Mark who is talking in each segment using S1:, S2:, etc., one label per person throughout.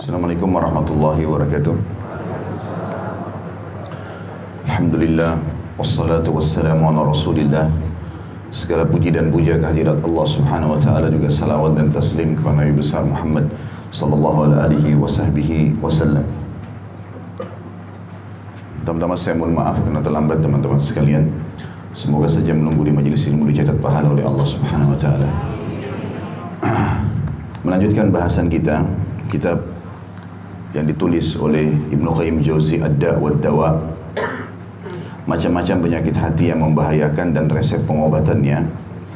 S1: Assalamualaikum warahmatullahi wabarakatuh. Alhamdulillah, wassalatu wassalamu ala rasulillah. Segala puji dan puja kehadirat Allah subhanahu wa ta'ala, juga salawat dan taslim kepada Nabi besar Muhammad sallallahu alaihi wasallam. Pertama-tama saya mohon maaf karena terlambat teman-teman sekalian. Semoga saja menunggu di majelis ilmu dicatat pahala oleh Allah subhanahu wa ta'ala. Melanjutkan bahasan kita, kitab yang ditulis oleh Ibnu Qayyim Jauzi, Ad-Da' wad-Dawa, macam-macam penyakit hati yang membahayakan dan resep pengobatannya.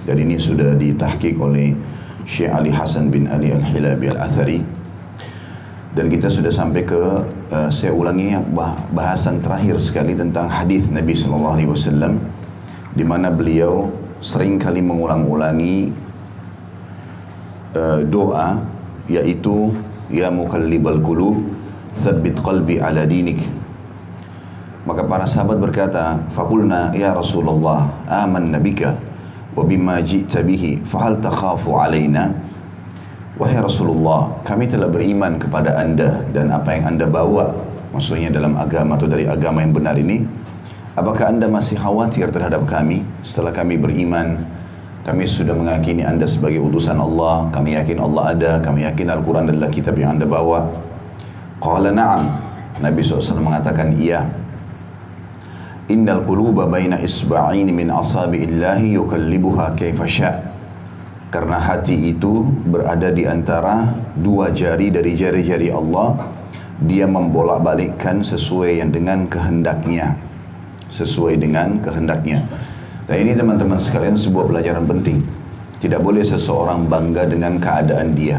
S1: Dan ini sudah ditahqiq oleh Syekh Ali Hasan bin Ali Al-Hilabi Al-Athari. Dan kita sudah sampai ke saya ulangi bahasan terakhir sekali tentang hadis Nabi SAW, di mana beliau sering kali mengulang-ulangi doa, yaitu ya muqallibal qulub tsabbit qalbi ala dinik. Maka para sahabat berkata, faqulna ya Rasulullah amanna bika wa bima ji'ta bihi fahal takhafu alaina. Wahai Rasulullah, kami telah beriman kepada anda dan apa yang anda bawa, maksudnya dalam agama atau dari agama yang benar ini. Apakah anda masih khawatir terhadap kami setelah kami beriman? Kami sudah meyakini anda sebagai utusan Allah, kami yakin Allah ada, kami yakin Al-Quran adalah kitab yang anda bawa. Qala na'am. Nabi SAW mengatakan iya. Innal quluba baina isba'ini min asabi'illahi yukallibuha kaifa sya'. Karena hati itu berada di antara dua jari dari jari-jari Allah. Dia membolak-balikkan sesuai yang dengan kehendaknya. Sesuai dengan kehendaknya. Dan ini teman-teman sekalian sebuah pelajaran penting. Tidak boleh seseorang bangga dengan keadaan dia.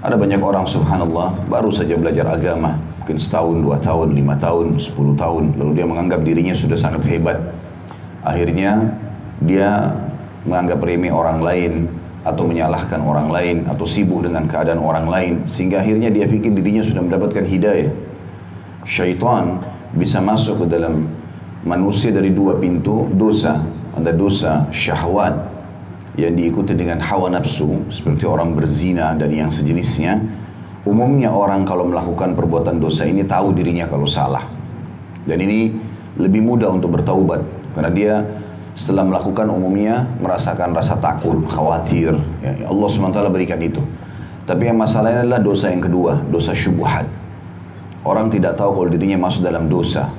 S1: Ada banyak orang subhanallah baru saja belajar agama, mungkin setahun, 2 tahun, 5 tahun, 10 tahun, lalu dia menganggap dirinya sudah sangat hebat. Akhirnya dia menganggap remeh orang lain, atau menyalahkan orang lain, atau sibuk dengan keadaan orang lain, sehingga akhirnya dia pikir dirinya sudah mendapatkan hidayah. Syaitan bisa masuk ke dalam manusia dari dua pintu dosa. Ada dosa syahwat yang diikuti dengan hawa nafsu, seperti orang berzina dan yang sejenisnya. Umumnya orang kalau melakukan perbuatan dosa ini tahu dirinya kalau salah. Dan ini lebih mudah untuk bertaubat, karena dia setelah melakukan umumnya merasakan rasa takut, khawatir. Ya, Allah SWT berikan itu. Tapi yang masalahnya adalah dosa yang kedua, dosa syubhat. Orang tidak tahu kalau dirinya masuk dalam dosa.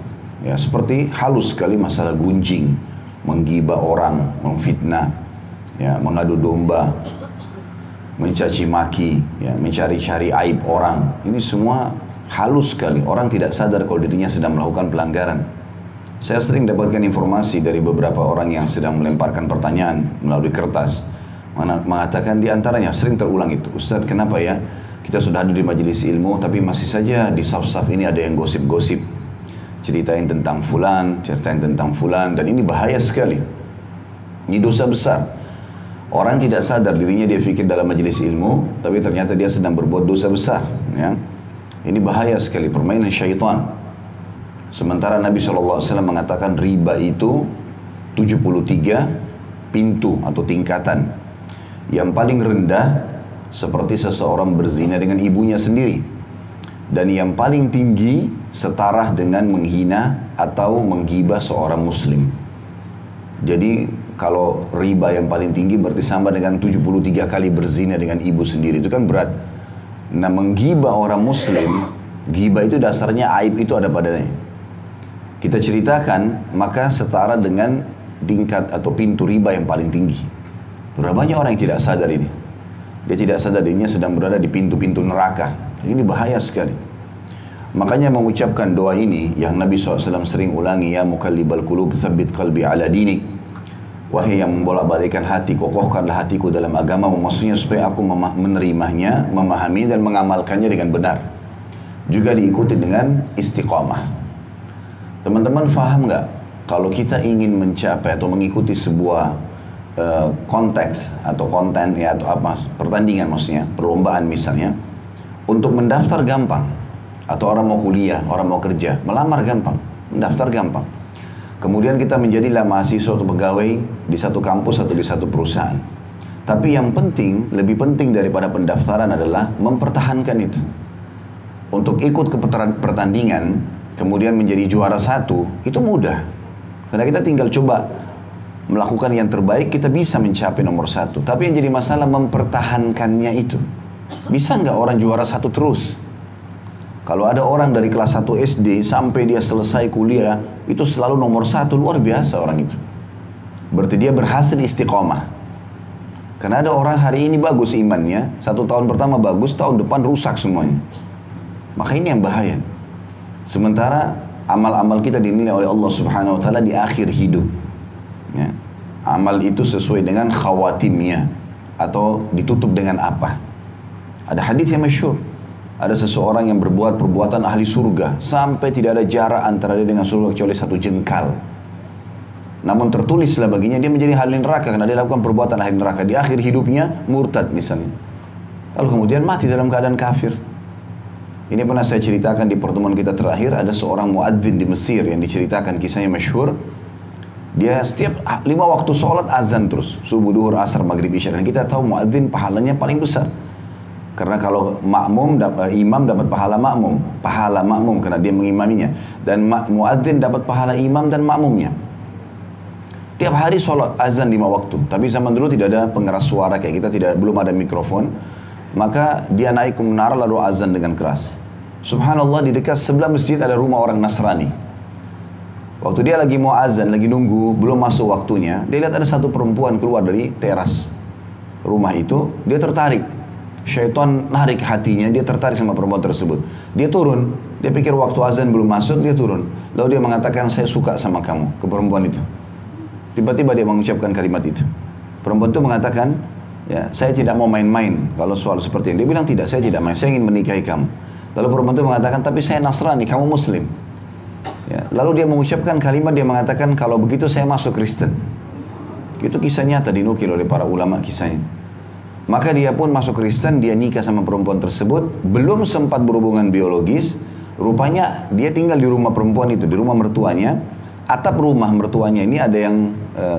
S1: Ya, seperti halus sekali masalah gunjing, menggibah orang, memfitnah, ya, mengadu domba, mencaci maki, ya, mencari-cari aib orang. Ini semua halus sekali. Orang tidak sadar kalau dirinya sedang melakukan pelanggaran. Saya sering dapatkan informasi dari beberapa orang yang sedang melemparkan pertanyaan melalui kertas, mengatakan di antaranya sering terulang itu, Ustaz, kenapa ya kita sudah ada di majelis ilmu tapi masih saja di saf-saf ini ada yang gosip-gosip, ceritain tentang fulan, dan ini bahaya sekali. Ini dosa besar. Orang tidak sadar dirinya, dia pikir dalam majelis ilmu, tapi ternyata dia sedang berbuat dosa besar. Ya. Ini bahaya sekali, permainan syaitan. Sementara Nabi SAW mengatakan riba itu 73 pintu atau tingkatan. Yang paling rendah seperti seseorang berzina dengan ibunya sendiri. Dan yang paling tinggi setara dengan menghina atau menggibah seorang muslim. Jadi kalau riba yang paling tinggi berarti sama dengan 73 kali berzina dengan ibu sendiri, itu kan berat. Nah, menggibah orang muslim, gibah itu dasarnya aib itu ada padanya. Kita ceritakan, maka setara dengan tingkat atau pintu riba yang paling tinggi. Berapa banyak orang yang tidak sadar ini. Dia tidak sadar dirinya sedang berada di pintu-pintu neraka. Ini bahaya sekali. Makanya mengucapkan doa ini yang Nabi SAW sering ulangi, ya muqallibal qulub tsabbit qalbi ala dinik. Wahai yang membolak-balikkan hati, kokohkanlah hatiku dalam agama, maksudnya supaya aku menerimanya, memahami dan mengamalkannya dengan benar. Juga diikuti dengan istiqamah. Teman-teman faham nggak? Kalau kita ingin mencapai atau mengikuti sebuah konteks atau konten, ya, atau apa, pertandingan maksudnya, perlombaan misalnya, untuk mendaftar gampang. Atau orang mau kuliah, orang mau kerja, melamar gampang, mendaftar gampang. Kemudian kita menjadilah mahasiswa atau pegawai di satu kampus atau di satu perusahaan. Tapi yang penting, lebih penting daripada pendaftaran adalah mempertahankan itu. untuk ikut ke pertandingan, kemudian menjadi juara satu, itu mudah. Karena kita tinggal coba melakukan yang terbaik, kita bisa mencapai nomor satu. Tapi yang jadi masalah mempertahankannya itu. Bisa nggak orang juara satu terus? Kalau ada orang dari kelas 1 SD sampai dia selesai kuliah, itu selalu nomor satu, luar biasa orang itu. Berarti dia berhasil istiqomah. Karena ada orang hari ini bagus imannya, 1 tahun pertama bagus, tahun depan rusak semuanya. Maka ini yang bahaya. Sementara amal-amal kita dinilai oleh Allah Subhanahu Wa Taala di akhir hidup. Ya. Amal itu sesuai dengan khawatimnya atau ditutup dengan apa. Ada hadis yang masyhur. Ada seseorang yang berbuat perbuatan ahli surga sampai tidak ada jarak antara dia dengan surga kecuali 1 jengkal. Namun tertulislah baginya dia menjadi ahli neraka karena dia lakukan perbuatan ahli neraka. Di akhir hidupnya murtad misalnya. Lalu kemudian mati dalam keadaan kafir. Ini pernah saya ceritakan di pertemuan kita terakhir. Ada seorang muadzin di Mesir yang diceritakan kisahnya masyhur. Dia setiap 5 waktu sholat azan terus. Subuh, duhur, asar, maghrib, isya. Dan kita tahu muadzin pahalanya paling besar. Karena kalau imam dapat pahala makmum karena dia mengimaminya. Dan muadzin dapat pahala imam dan makmumnya. Tiap hari sholat azan 5 waktu. Tapi zaman dulu tidak ada pengeras suara kayak kita, belum ada mikrofon. Maka dia naik ke menara lalu azan dengan keras. Subhanallah, di dekat sebelah masjid ada rumah orang Nasrani. Waktu dia lagi mau azan, lagi nunggu, belum masuk waktunya, dia lihat ada satu perempuan keluar dari teras rumah itu. Dia tertarik. Syaitan narik hatinya, dia tertarik sama perempuan tersebut. Dia turun, dia pikir waktu azan belum masuk, dia turun. Lalu dia mengatakan, saya suka sama kamu, ke perempuan itu. Tiba-tiba dia mengucapkan kalimat itu. Perempuan itu mengatakan, ya, saya tidak mau main-main kalau soal seperti ini. Dia bilang, tidak, saya tidak main, saya ingin menikahi kamu. Lalu perempuan itu mengatakan, tapi saya Nasrani, kamu Muslim. Ya, lalu dia mengucapkan kalimat, dia mengatakan, kalau begitu saya masuk Kristen. Itu kisah nyata dinukil oleh para ulama kisahnya. Maka dia pun masuk Kristen, dia nikah sama perempuan tersebut, belum sempat berhubungan biologis, rupanya dia tinggal di rumah perempuan itu, di rumah mertuanya. Atap rumah mertuanya ini ada yang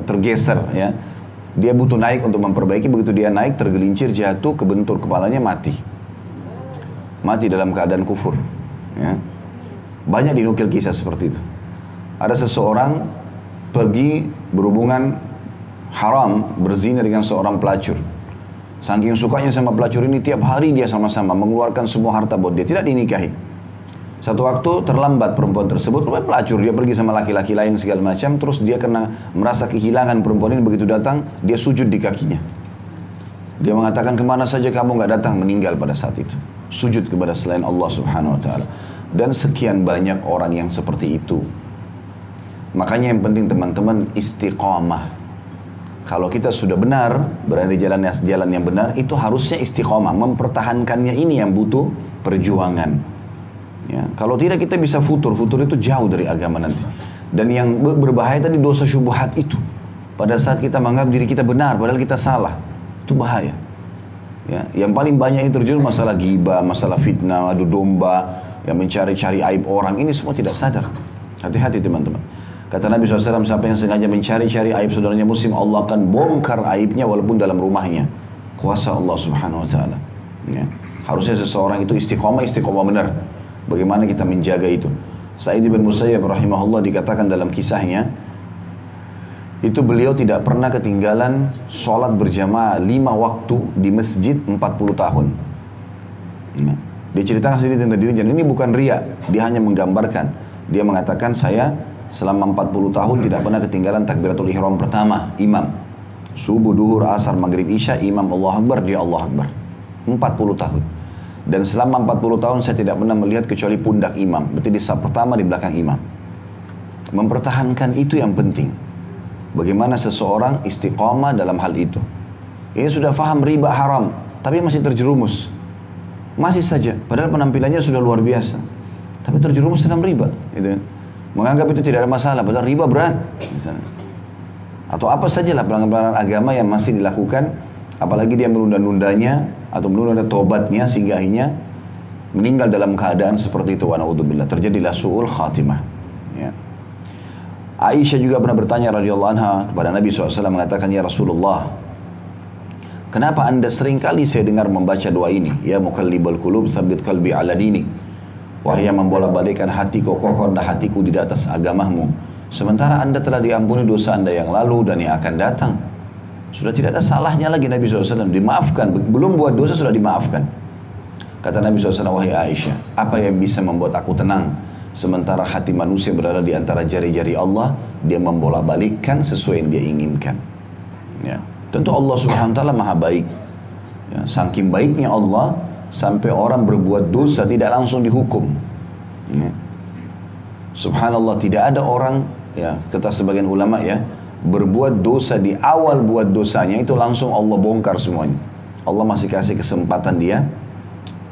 S1: tergeser, ya. Dia butuh naik untuk memperbaiki, begitu dia naik, tergelincir, jatuh, kebentur kepalanya, mati. Mati dalam keadaan kufur. Ya. Banyak dinukil kisah seperti itu. Ada seseorang pergi berhubungan haram, berzina dengan seorang pelacur. Saking sukanya sama pelacur ini, tiap hari dia sama-sama mengeluarkan semua harta buat dia, tidak dinikahi. Satu waktu terlambat perempuan tersebut, pelacur, dia pergi sama laki-laki lain segala macam, terus dia kena merasa kehilangan perempuan ini, begitu datang, dia sujud di kakinya. Dia mengatakan, kemana saja kamu nggak datang, meninggal pada saat itu. Sujud kepada selain Allah Subhanahu Wa Taala. Dan sekian banyak orang yang seperti itu. Makanya yang penting teman-teman, istiqamah. Kalau kita sudah benar, berada di jalan yang benar, itu harusnya istiqomah. Mempertahankannya ini yang butuh perjuangan. Ya, kalau tidak kita bisa futur itu jauh dari agama nanti. Dan yang berbahaya tadi dosa syubhat itu. Pada saat kita menganggap diri kita benar, padahal kita salah. Itu bahaya. Ya, yang paling banyak ini terjun masalah ghibah, masalah fitnah, adu domba, yang mencari-cari aib orang. Ini semua tidak sadar. Hati-hati teman-teman. Kata Nabi SAW, siapa yang sengaja mencari-cari aib saudaranya muslim, Allah akan bongkar aibnya walaupun dalam rumahnya. Kuasa Allah Subhanahu Wa Taala. Ya. Harusnya seseorang itu istiqomah benar. Bagaimana kita menjaga itu? Sa'id bin Musayyab rahimahullah dikatakan dalam kisahnya, itu beliau tidak pernah ketinggalan sholat berjamaah 5 waktu di masjid 40 tahun. Ya. Dia ceritakan sendiri tentang dirinya, ini bukan riya, dia hanya menggambarkan. Dia mengatakan, saya selama 40 tahun tidak pernah ketinggalan takbiratul ihram pertama, imam. Subuh, duhur, asar, maghrib, isya, imam Allah Akbar, dia Allah Akbar. 40 tahun. Dan selama 40 tahun saya tidak pernah melihat kecuali pundak imam. Berarti di saf pertama di belakang imam. Mempertahankan itu yang penting. Bagaimana seseorang istiqamah dalam hal itu. Ini sudah faham riba haram, tapi masih terjerumus. Masih saja, padahal penampilannya sudah luar biasa. Tapi terjerumus dalam riba. Gitu. Menganggap itu tidak ada masalah, padahal riba berat. Misalnya. Atau apa sajalah pelanggaran agama yang masih dilakukan, apalagi dia menunda-nundanya, atau menunda tobatnya, sehingga akhirnya meninggal dalam keadaan seperti itu. Wa na'udzubillah, terjadilah su'ul khatimah. Ya. Aisyah juga pernah bertanya radhiyallahu anha kepada Nabi SAW, mengatakan, ya Rasulullah, kenapa anda sering kali saya dengar membaca doa ini, ya muqallibal qulub tsabbit qalbi ala dinik. Wahai yang membolak-balikkan hatiku, kokohkanlah hatiku di atas agamamu. Sementara anda telah diampuni dosa anda yang lalu dan yang akan datang. Sudah tidak ada salahnya lagi Nabi SAW. Dimaafkan, belum buat dosa sudah dimaafkan. Kata Nabi SAW, wahai Aisyah, apa yang bisa membuat aku tenang? Sementara hati manusia berada di antara jari-jari Allah, dia membolak-balikkan sesuai yang dia inginkan. Ya. Tentu Allah Subhanahu Wa Taala maha baik. Ya. Saking baiknya Allah, sampai orang berbuat dosa tidak langsung dihukum. Ya. Subhanallah, tidak ada orang, ya kata sebagian ulama ya, berbuat dosa di awal buat dosanya itu langsung Allah bongkar semuanya. Allah masih kasih kesempatan dia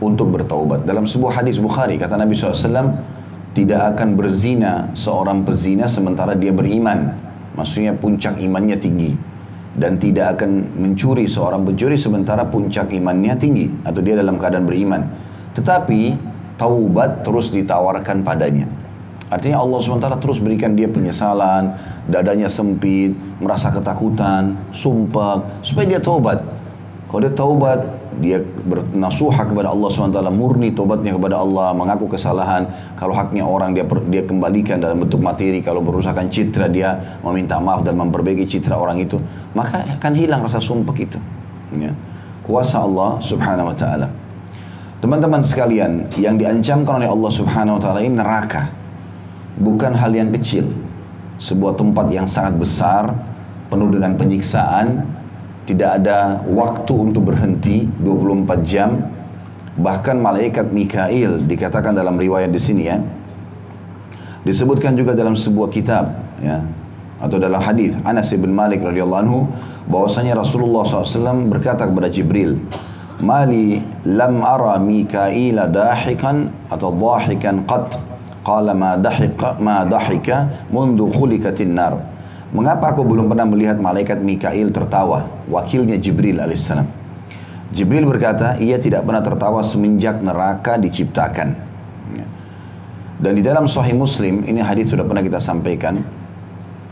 S1: untuk bertaubat. Dalam sebuah hadis Bukhari kata Nabi SAW, tidak akan berzina seorang pezina sementara dia beriman. Maksudnya puncak imannya tinggi. Dan tidak akan mencuri seorang pencuri sementara puncak imannya tinggi. Atau dia dalam keadaan beriman. Tetapi taubat terus ditawarkan padanya. Artinya Allah SWT terus berikan dia penyesalan, dadanya sempit, merasa ketakutan, sumpah, supaya dia taubat. Kalau dia taubat, dia bernasuhah kepada Allah SWT, murni taubatnya kepada Allah, mengaku kesalahan. Kalau haknya orang dia kembalikan dalam bentuk materi, kalau berusakan citra dia meminta maaf dan memperbaiki citra orang itu, maka akan hilang rasa sumpah itu. Ya. Kuasa Allah Subhanahu Wa Taala. Teman-teman sekalian, yang diancamkan oleh Allah Subhanahu Wa Taala ini neraka. Bukan hal yang kecil. Sebuah tempat yang sangat besar, penuh dengan penyiksaan, tidak ada waktu untuk berhenti 24 jam. Bahkan malaikat Mikail dikatakan dalam riwayat di sini ya. Disebutkan juga dalam sebuah kitab ya, atau dalam hadis Anas bin Malik radhiyallahu anhu bahwasanya Rasulullah SAW berkata kepada Jibril, "Mali lam ara Mikaila dahikan atau dhahikan qat." Qala ma dahika mundu khulikatin nar. Mengapa aku belum pernah melihat malaikat Mikail tertawa? Wakilnya Jibril alaihissalam. Jibril berkata, ia tidak pernah tertawa semenjak neraka diciptakan. Dan di dalam Sahih Muslim, ini hadis sudah pernah kita sampaikan.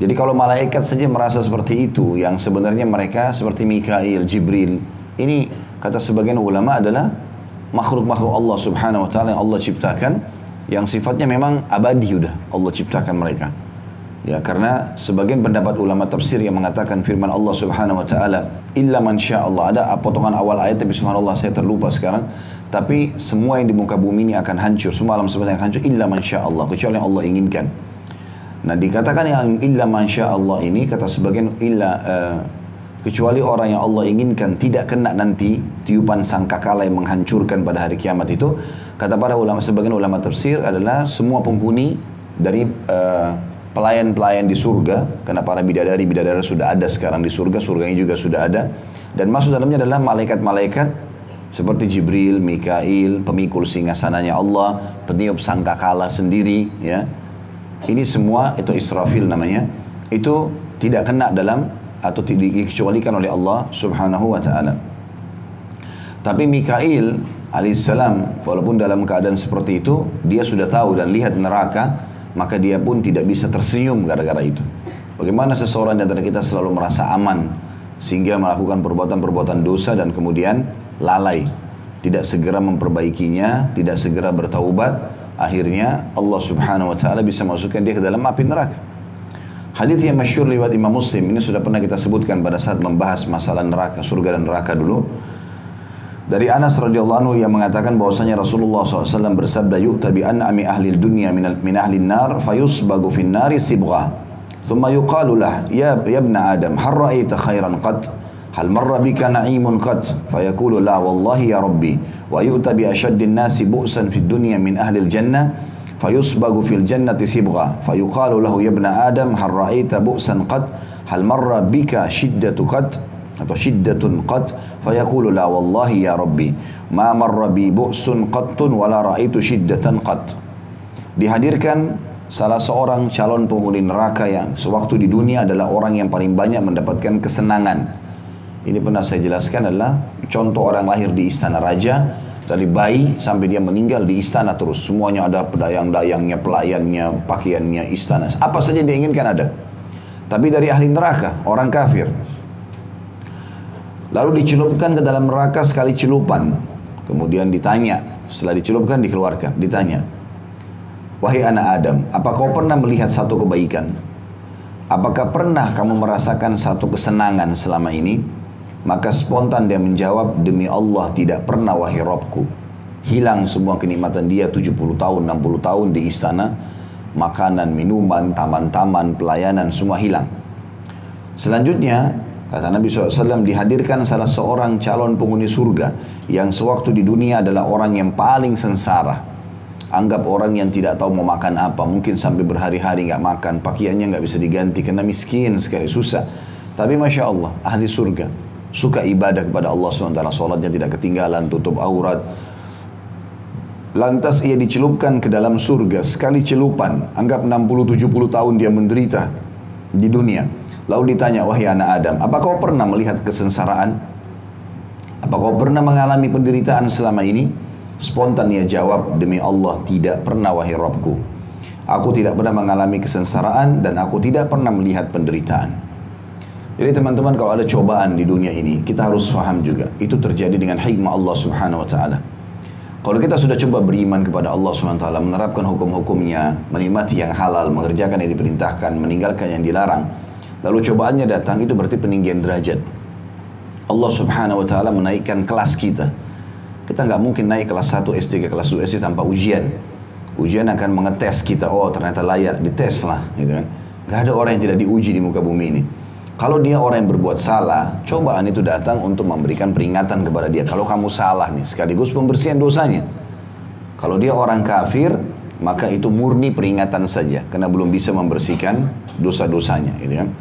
S1: Jadi kalau malaikat saja merasa seperti itu, yang sebenarnya mereka seperti Mikail, Jibril, ini kata sebagian ulama adalah makhluk-makhluk Allah Subhanahu Wa Taala yang Allah ciptakan, yang sifatnya memang abadi sudah Allah ciptakan mereka. Ya, karena sebagian pendapat ulama tafsir yang mengatakan firman Allah Subhanahu Wa Taala, illa man syaa Allah, ada potongan awal ayat tapi subhanallah saya terlupa sekarang. Tapi semua yang di muka bumi ini akan hancur, semua alam semesta yang hancur illa man syaa Allah, kecuali yang Allah inginkan. Nah, dikatakan yang illa man syaa Allah ini kata sebagian kecuali orang yang Allah inginkan tidak kena nanti tiupan sangkakala yang menghancurkan pada hari kiamat itu. Kata para ulama, sebagian ulama tafsir adalah semua penghuni dari pelayan-pelayan di surga, karena para bidadari sudah ada sekarang di surga, surganya juga sudah ada, dan masuk dalamnya adalah malaikat-malaikat seperti Jibril, Mikail, pemikul singgasananya Allah, peniup sangkakala sendiri, ya. Ini semua itu Israfil namanya, itu tidak kena dalam atau dikecualikan oleh Allah Subhanahu Wa Taala. Tapi Mikail alaihissalam, walaupun dalam keadaan seperti itu, dia sudah tahu dan lihat neraka, maka dia pun tidak bisa tersenyum gara-gara itu. Bagaimana seseorang di antara kita selalu merasa aman, sehingga melakukan perbuatan-perbuatan dosa dan kemudian lalai, tidak segera memperbaikinya, tidak segera bertaubat, akhirnya Allah Subhanahu Wa Taala bisa masukkan dia ke dalam api neraka. Hadits yang masyhur riwayat Imam Muslim, ini sudah pernah kita sebutkan pada saat membahas masalah neraka, surga dan neraka dulu. Dari Anas radhiyallahu anhu yang mengatakan bahwasanya Rasulullah SAW bersabda, yu'ta bi an'ami ahli dunya min ahli an-nar fayusbagu fi an-nari sibghah thumma yuqalu lah ya ibna adam hal ra'aita khairan qat hal marra bika na'imun qat fayaqulu la wallahi ya rabbi wa yu'ta bi ashaddi an-nasi bu'san fi ad-dunya min ahli al-jannah fayusbagu fil jannati sibghah fayuqalu lahu ya ibna adam hal ra'aita bu'san qat hal marra bika shiddatu qat atau syiddatun qat fayaqulu la wallahi ya rabbi ma marra bi bu'sun qattun wala ra'aitu syiddatan qat. Dihadirkan salah seorang calon penghuni neraka yang sewaktu di dunia adalah orang yang paling banyak mendapatkan kesenangan. Ini pernah saya jelaskan adalah contoh orang lahir di istana raja, dari bayi sampai dia meninggal di istana terus, semuanya ada pedayang-dayangnya, pelayannya, pakaiannya, istana, apa saja dia inginkan ada. Tapi dari ahli neraka, orang kafir, lalu dicelupkan ke dalam neraka sekali celupan. Kemudian ditanya, setelah dicelupkan dikeluarkan, ditanya, Wahai anak Adam, apa kau pernah melihat satu kebaikan? Apakah pernah kamu merasakan satu kesenangan selama ini? Maka spontan dia menjawab, demi Allah tidak pernah wahai Rabbku. Hilang semua kenikmatan dia 70 tahun, 60 tahun di istana. Makanan, minuman, taman-taman, pelayanan semua hilang. Selanjutnya, kata Nabi SAW, dihadirkan salah seorang calon penghuni surga yang sewaktu di dunia adalah orang yang paling sengsara. Anggap orang yang tidak tahu mau makan apa, mungkin sampai berhari-hari nggak makan, pakaiannya nggak bisa diganti karena miskin sekali, susah. Tapi Masya Allah, ahli surga, suka ibadah kepada Allah SWT, sholatnya tidak ketinggalan, tutup aurat. Lantas ia dicelupkan ke dalam surga, sekali celupan, anggap 60-70 tahun dia menderita di dunia. Lalu ditanya, wahai anak Adam, apa kau pernah melihat kesengsaraan? Apa kau pernah mengalami penderitaan selama ini? Spontan ia jawab, demi Allah tidak pernah wahai Rabbku. Aku tidak pernah mengalami kesengsaraan dan aku tidak pernah melihat penderitaan. Jadi teman-teman, kalau ada cobaan di dunia ini, kita harus faham juga, itu terjadi dengan hikmah Allah Subhanahu Wa Taala. Kalau kita sudah coba beriman kepada Allah SWT, menerapkan hukum-hukumnya, menikmati yang halal, mengerjakan yang diperintahkan, meninggalkan yang dilarang, lalu cobaannya datang, itu berarti peninggian derajat. Allah Subhanahu Wa Taala menaikkan kelas kita. Kita nggak mungkin naik kelas 1 SD ke kelas 2 SD tanpa ujian. Ujian akan mengetes kita, oh ternyata layak, dites lah. Gitu kan. Nggak ada orang yang tidak diuji di muka bumi ini. Kalau dia orang yang berbuat salah, cobaan itu datang untuk memberikan peringatan kepada dia. Kalau kamu salah nih, sekaligus pembersihan dosanya. Kalau dia orang kafir, maka itu murni peringatan saja. Karena belum bisa membersihkan dosa-dosanya. Gitu kan?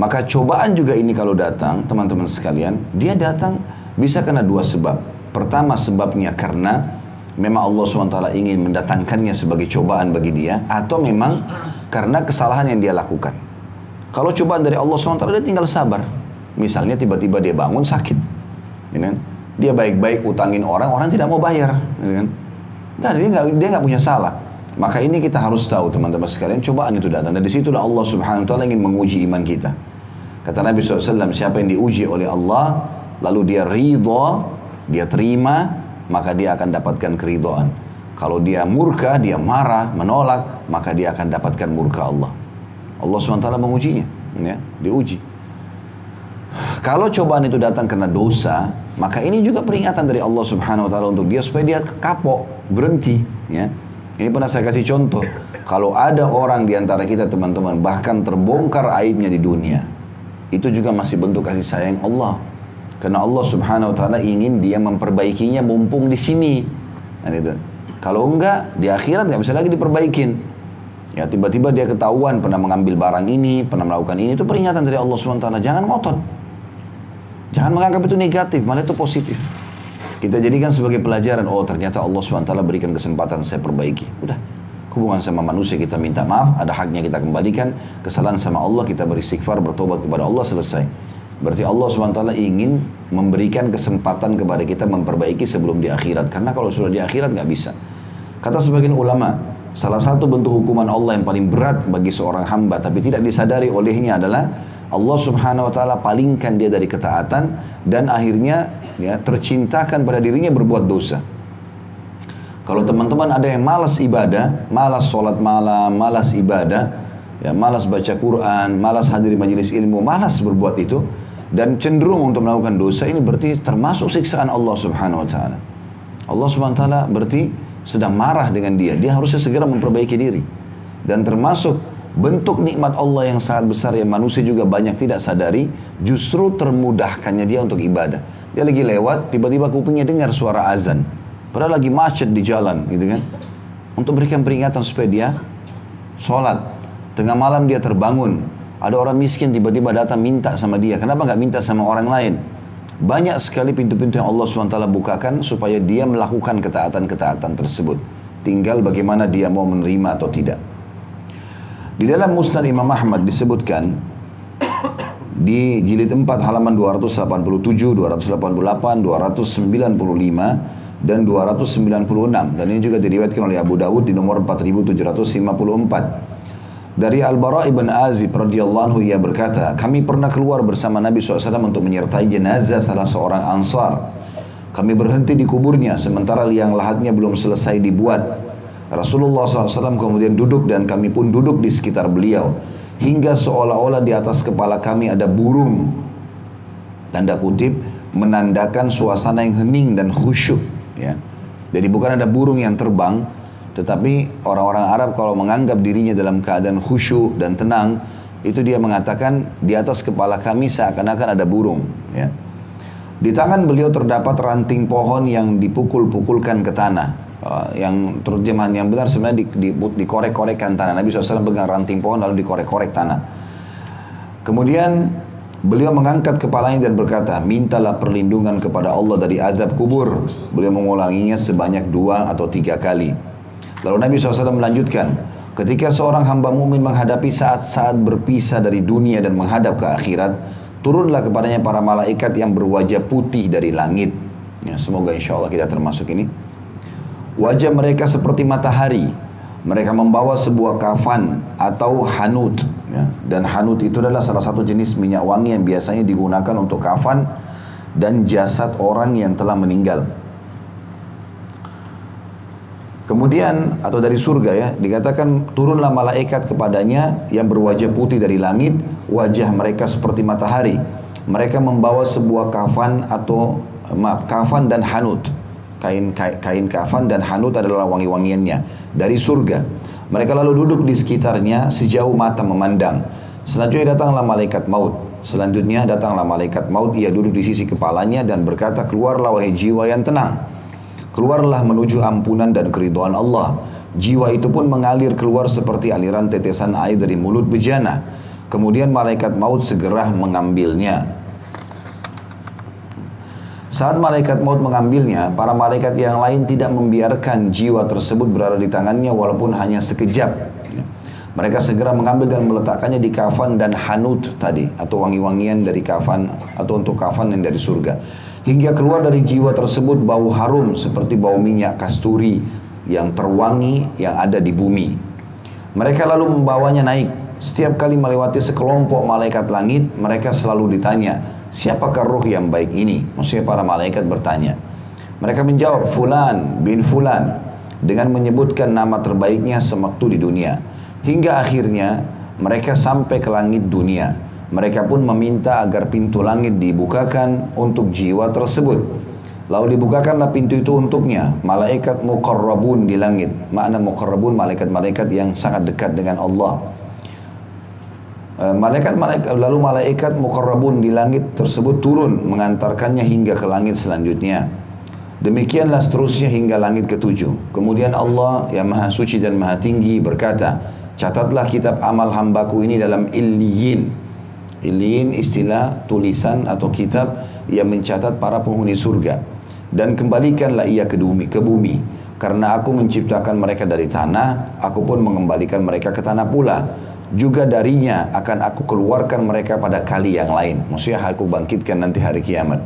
S1: Maka cobaan juga ini kalau datang, teman-teman sekalian, dia datang bisa karena dua sebab. Pertama sebabnya karena memang Allah SWT ingin mendatangkannya sebagai cobaan bagi dia. Atau memang karena kesalahan yang dia lakukan. Kalau cobaan dari Allah SWT, dia tinggal sabar. Misalnya tiba-tiba dia bangun sakit. Dia baik-baik utangin orang, orang tidak mau bayar. Nah, dia nggak punya salah. Maka ini kita harus tahu teman-teman sekalian, cobaan itu datang. Dan disitulah Allah Subhanahu Wa Taala ingin menguji iman kita. Kata Nabi SAW, siapa yang diuji oleh Allah, lalu dia ridha, dia terima, maka dia akan dapatkan keridhaan. Kalau dia murka, dia marah, menolak, maka dia akan dapatkan murka Allah. Allah SWT mengujinya, ya, diuji. Kalau cobaan itu datang karena dosa, maka ini juga peringatan dari Allah Subhanahu Wa Taala untuk dia supaya dia kapok, berhenti. Ya. Ini pernah saya kasih contoh. Kalau ada orang di antara kita teman-teman bahkan terbongkar aibnya di dunia, itu juga masih bentuk kasih sayang Allah. Karena Allah Subhanahu Wa Taala ingin dia memperbaikinya mumpung di sini. Nah, itu. Kalau enggak, di akhirat nggak bisa lagi diperbaikin. Ya, tiba-tiba dia ketahuan pernah mengambil barang ini, pernah melakukan ini, itu peringatan dari Allah SWT. Jangan ngotot. Jangan menganggap itu negatif, malah itu positif. Kita jadikan sebagai pelajaran, oh ternyata Allah SWT berikan kesempatan saya perbaiki. Udah, hubungan sama manusia kita minta maaf, ada haknya kita kembalikan, kesalahan sama Allah kita beristighfar, bertobat kepada Allah, selesai. Berarti Allah SWT ingin memberikan kesempatan kepada kita memperbaiki sebelum di akhirat. Karena kalau sudah di akhirat nggak bisa. Kata sebagian ulama, salah satu bentuk hukuman Allah yang paling berat bagi seorang hamba tapi tidak disadari olehnya adalah Allah Subhanahu Wa Taala palingkan dia dari ketaatan dan akhirnya ya, tercintakan pada dirinya berbuat dosa. Kalau teman-teman ada yang malas ibadah, malas sholat malam, malas ibadah, ya, malas baca Quran, malas hadir majelis ilmu, malas berbuat itu dan cenderung untuk melakukan dosa, ini berarti termasuk siksaan Allah Subhanahu Wa Taala. Allah Subhanahu Wa Taala berarti sedang marah dengan dia. Dia harusnya segera memperbaiki diri. Dan termasuk bentuk nikmat Allah yang sangat besar yang manusia juga banyak tidak sadari, justru termudahkannya dia untuk ibadah. Dia lagi lewat, tiba-tiba kupingnya dengar suara azan. Padahal lagi macet di jalan, gitu kan. Untuk berikan peringatan supaya dia sholat. Tengah malam dia terbangun. Ada orang miskin tiba-tiba datang minta sama dia. Kenapa nggak minta sama orang lain? Banyak sekali pintu-pintu yang Allah SWT bukakan supaya dia melakukan ketaatan-ketaatan tersebut. Tinggal bagaimana dia mau menerima atau tidak. Di dalam Musnad Imam Ahmad disebutkan di jilid 4 halaman 287, 288, 295 dan 296. Dan ini juga diriwayatkan oleh Abu Dawud di nomor 4754. Dari Al-Bara' ibn Azib radhiyallahu anhu, ia berkata, kami pernah keluar bersama Nabi SAW untuk menyertai jenazah salah seorang Ansar. Kami berhenti di kuburnya sementara liang lahatnya belum selesai dibuat. Rasulullah SAW kemudian duduk dan kami pun duduk di sekitar beliau. Hingga seolah-olah di atas kepala kami ada burung. Tanda kutip, menandakan suasana yang hening dan khusyuk. Ya. Jadi bukan ada burung yang terbang, tetapi orang-orang Arab kalau menganggap dirinya dalam keadaan khusyuk dan tenang, itu dia mengatakan di atas kepala kami seakan-akan ada burung. Ya. Di tangan beliau terdapat ranting pohon yang dipukul-pukulkan ke tanah. Yang terjemahan yang benar sebenarnya dikorek-korekkan tanah. Nabi SAW pegang ranting pohon lalu dikorek-korek tanah. Kemudian beliau mengangkat kepalanya dan berkata, mintalah perlindungan kepada Allah dari azab kubur. Beliau mengulanginya sebanyak 2 atau 3 kali. Lalu Nabi SAW melanjutkan, ketika seorang hamba mukmin menghadapi saat-saat berpisah dari dunia dan menghadap ke akhirat, turunlah kepadanya para malaikat yang berwajah putih dari langit. Ya, semoga insya Allah kita termasuk ini. Wajah mereka seperti matahari. Mereka membawa sebuah kafan atau hanut. Ya. Dan hanut itu adalah salah satu jenis minyak wangi yang biasanya digunakan untuk kafan dan jasad orang yang telah meninggal. Kemudian, atau dari surga ya, dikatakan turunlah malaikat kepadanya yang berwajah putih dari langit. Wajah mereka seperti matahari. Mereka membawa sebuah kafan atau, kafan dan hanut. Kain kafan dan hanut adalah wangi-wangiannya dari surga. Mereka lalu duduk di sekitarnya sejauh mata memandang. Selanjutnya datanglah malaikat maut. Ia duduk di sisi kepalanya dan berkata, keluarlah wahai jiwa yang tenang. Keluarlah menuju ampunan dan keridhaan Allah. Jiwa itu pun mengalir keluar seperti aliran tetesan air dari mulut bejana. Kemudian malaikat maut segera mengambilnya. Saat malaikat maut mengambilnya, para malaikat yang lain tidak membiarkan jiwa tersebut berada di tangannya walaupun hanya sekejap. Mereka segera mengambil dan meletakkannya di kafan dan hanut tadi, atau wangi-wangian dari kafan, atau untuk kafan yang dari surga. Hingga keluar dari jiwa tersebut bau harum seperti bau minyak kasturi yang terwangi yang ada di bumi. Mereka lalu membawanya naik. Setiap kali melewati sekelompok malaikat langit, mereka selalu ditanya, siapakah roh yang baik ini? Maksudnya para malaikat bertanya. Mereka menjawab, Fulan bin Fulan, dengan menyebutkan nama terbaiknya sewaktu di dunia. Hingga akhirnya mereka sampai ke langit dunia. Mereka pun meminta agar pintu langit dibukakan untuk jiwa tersebut. Lalu dibukakanlah pintu itu untuknya. Malaikat muqarrabun di langit. Makna muqarrabun, malaikat-malaikat yang sangat dekat dengan Allah. Lalu malaikat muqarrabun di langit tersebut turun mengantarkannya hingga ke langit selanjutnya. Demikianlah seterusnya hingga langit ke-7. Kemudian Allah yang maha suci dan maha tinggi berkata, catatlah kitab amal hambaku ini dalam Illiyin. Illiyin istilah tulisan atau kitab yang mencatat para penghuni surga. Dan kembalikanlah ia ke bumi. Karena aku menciptakan mereka dari tanah, aku pun mengembalikan mereka ke tanah pula. Juga darinya akan aku keluarkan mereka pada kali yang lain. Maksudnya aku bangkitkan nanti hari kiamat.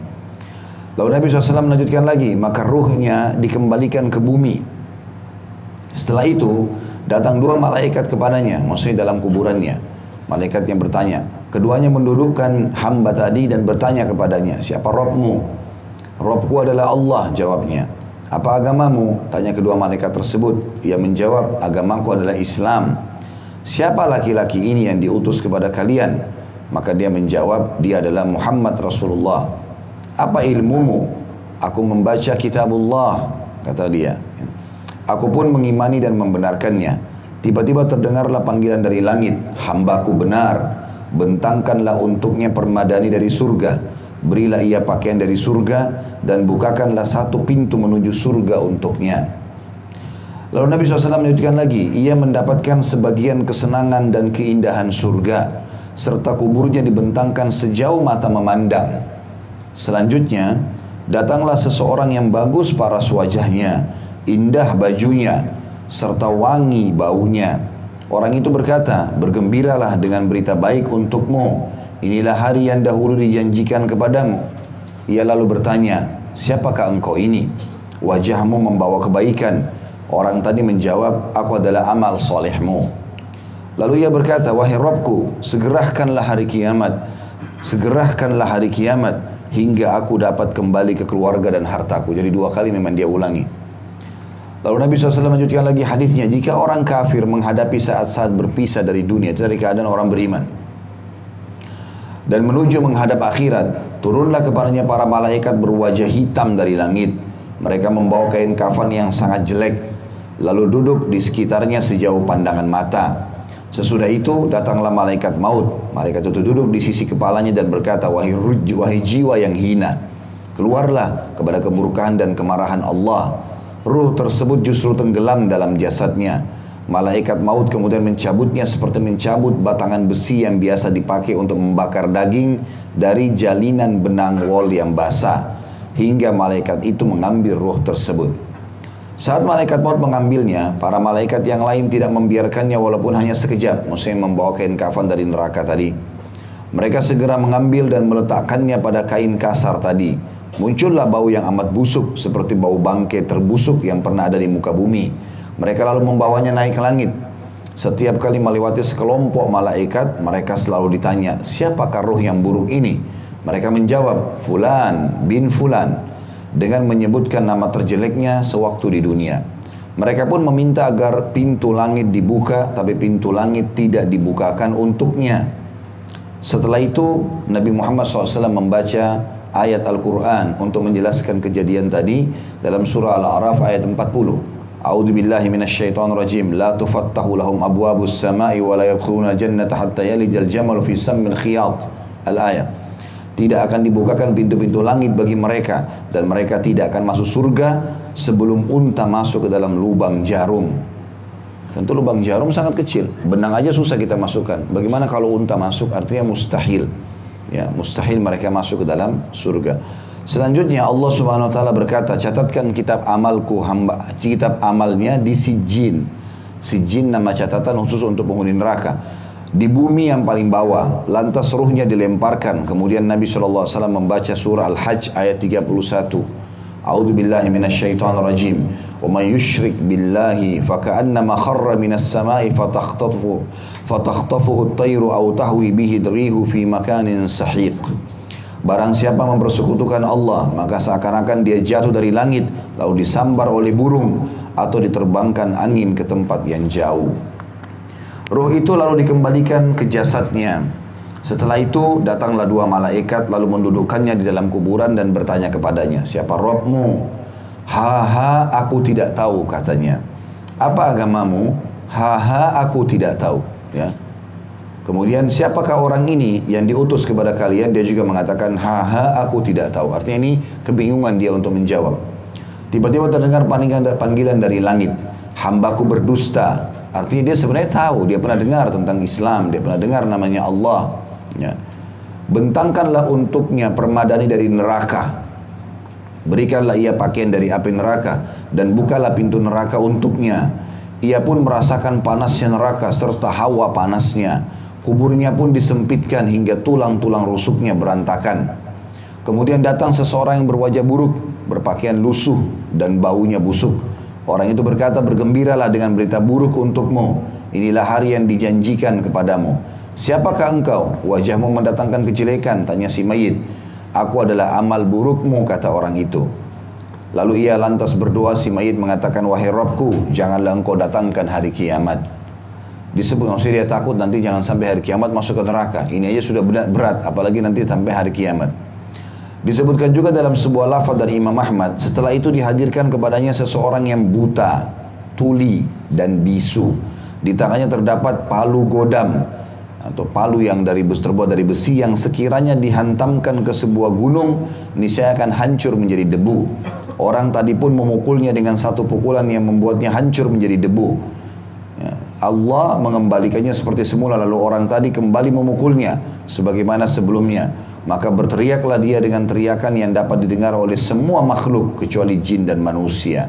S1: Lalu Nabi SAW melanjutkan lagi, maka ruhnya dikembalikan ke bumi. Setelah itu datang 2 malaikat kepadanya, maksudnya dalam kuburannya. Malaikat yang bertanya, keduanya mendudukkan hamba tadi dan bertanya kepadanya, siapa Rabbmu? Rabbku adalah Allah, jawabnya. Apa agamamu? Tanya kedua malaikat tersebut. Ia menjawab, agamaku adalah Islam. Siapa laki-laki ini yang diutus kepada kalian? Maka dia menjawab, dia adalah Muhammad Rasulullah. Apa ilmumu? Aku membaca kitabullah, kata dia. Aku pun mengimani dan membenarkannya. Tiba-tiba terdengarlah panggilan dari langit, hambaku benar, bentangkanlah untuknya permadani dari surga, berilah ia pakaian dari surga, dan bukakanlah satu pintu menuju surga untuknya. Lalu Nabi SAW menyebutkan lagi, ia mendapatkan sebagian kesenangan dan keindahan surga, serta kuburnya dibentangkan sejauh mata memandang. Selanjutnya, datanglah seseorang yang bagus paras wajahnya, indah bajunya, serta wangi baunya. Orang itu berkata, bergembiralah dengan berita baik untukmu. Inilah hari yang dahulu dijanjikan kepadamu. Ia lalu bertanya, siapakah engkau ini? Wajahmu membawa kebaikan. Orang tadi menjawab, aku adalah amal solehmu. Lalu ia berkata, wahai Rabbku, segerakanlah hari kiamat. Segerakanlah hari kiamat hingga aku dapat kembali ke keluarga dan hartaku. Jadi 2 kali memang dia ulangi. Lalu Nabi SAW lanjutkan lagi hadisnya, jika orang kafir menghadapi saat-saat berpisah dari dunia, itu dari keadaan orang beriman, dan menuju menghadap akhirat, turunlah kepadanya para malaikat berwajah hitam dari langit. Mereka membawa kain kafan yang sangat jelek, lalu duduk di sekitarnya sejauh pandangan mata. Sesudah itu datanglah malaikat maut. Malaikat itu duduk di sisi kepalanya dan berkata, wahai jiwa yang hina, keluarlah kepada kemurkaan dan kemarahan Allah. Ruh tersebut justru tenggelam dalam jasadnya. Malaikat maut kemudian mencabutnya seperti mencabut batangan besi yang biasa dipakai untuk membakar daging dari jalinan benang wol yang basah, hingga malaikat itu mengambil ruh tersebut. Saat malaikat maut mengambilnya, para malaikat yang lain tidak membiarkannya walaupun hanya sekejap, maksudnya membawa kain kafan dari neraka tadi. Mereka segera mengambil dan meletakkannya pada kain kasar tadi. Muncullah bau yang amat busuk seperti bau bangkai terbusuk yang pernah ada di muka bumi. Mereka lalu membawanya naik ke langit. Setiap kali melewati sekelompok malaikat, mereka selalu ditanya, siapakah ruh yang buruk ini? Mereka menjawab, Fulan bin Fulan, dengan menyebutkan nama terjeleknya sewaktu di dunia. Mereka pun meminta agar pintu langit dibuka, tapi pintu langit tidak dibukakan untuknya. Setelah itu, Nabi Muhammad SAW membaca ayat Al-Quran untuk menjelaskan kejadian tadi dalam surah Al-A'raf ayat 40. A'udzu billahi minasyaitonir rajim. La tufattahu lahum abwabus samai wa la yadkhuluna jannata hatta yalijal jamal fi sammil khiyat. Al-ayat. Tidak akan dibukakan pintu-pintu langit bagi mereka dan mereka tidak akan masuk surga sebelum unta masuk ke dalam lubang jarum. Tentu lubang jarum sangat kecil. Benang aja susah kita masukkan. Bagaimana kalau unta masuk? Artinya mustahil. Ya, mustahil mereka masuk ke dalam surga. Selanjutnya Allah Subhanahu wa taala berkata, catatkan kitab amalku hamba, kitab amalnya di Sijjin. Sijjin nama catatan khusus untuk penghuni neraka. Di bumi yang paling bawah, lantas ruhnya dilemparkan. Kemudian Nabi SAW membaca surah Al-Hajj ayat 31. A'udzu billahi minasyaitonir rajim. Wa may yusyrik billahi faka'annama kharra minas sama'i fatakhtafuhu at-tayru aw tahwi bihi ad-rihu fi makanin sahiq. Barang siapa mempersekutukan Allah, maka seakan-akan dia jatuh dari langit, lalu disambar oleh burung, atau diterbangkan angin ke tempat yang jauh. Ruh itu lalu dikembalikan ke jasadnya. Setelah itu datanglah dua malaikat lalu mendudukkannya di dalam kuburan dan bertanya kepadanya, siapa Rabbmu? Ha, aku tidak tahu, katanya. Apa agamamu? Ha, aku tidak tahu. Ya. Kemudian siapakah orang ini yang diutus kepada kalian? Dia juga mengatakan, ha, aku tidak tahu. Artinya ini kebingungan dia untuk menjawab. Tiba-tiba terdengar panggilan dari langit. Hambaku berdusta. Artinya dia sebenarnya tahu, dia pernah dengar tentang Islam, dia pernah dengar namanya Allah. Ya. Bentangkanlah untuknya permadani dari neraka. Berikanlah ia pakaian dari api neraka dan bukalah pintu neraka untuknya. Ia pun merasakan panasnya neraka serta hawa panasnya. Kuburnya pun disempitkan hingga tulang-tulang rusuknya berantakan. Kemudian datang seseorang yang berwajah buruk, berpakaian lusuh dan baunya busuk. Orang itu berkata, bergembiralah dengan berita buruk untukmu. Inilah hari yang dijanjikan kepadamu. Siapakah engkau? Wajahmu mendatangkan kejelekan, tanya si mayit. Aku adalah amal burukmu, kata orang itu. Lalu ia lantas berdoa, si mayit mengatakan, wahai Rabbku, janganlah engkau datangkan hari kiamat. Disebut, maksudnya dia takut nanti jangan sampai hari kiamat masuk ke neraka. Ini aja sudah berat, apalagi nanti sampai hari kiamat. Disebutkan juga dalam sebuah lafaz dari Imam Ahmad, setelah itu dihadirkan kepadanya seseorang yang buta, tuli, dan bisu. Di tangannya terdapat palu godam, atau palu yang terbuat dari besi yang sekiranya dihantamkan ke sebuah gunung, niscaya akan hancur menjadi debu. Orang tadi pun memukulnya dengan satu pukulan yang membuatnya hancur menjadi debu. Ya. Allah mengembalikannya seperti semula, lalu orang tadi kembali memukulnya sebagaimana sebelumnya. Maka berteriaklah dia dengan teriakan yang dapat didengar oleh semua makhluk kecuali jin dan manusia.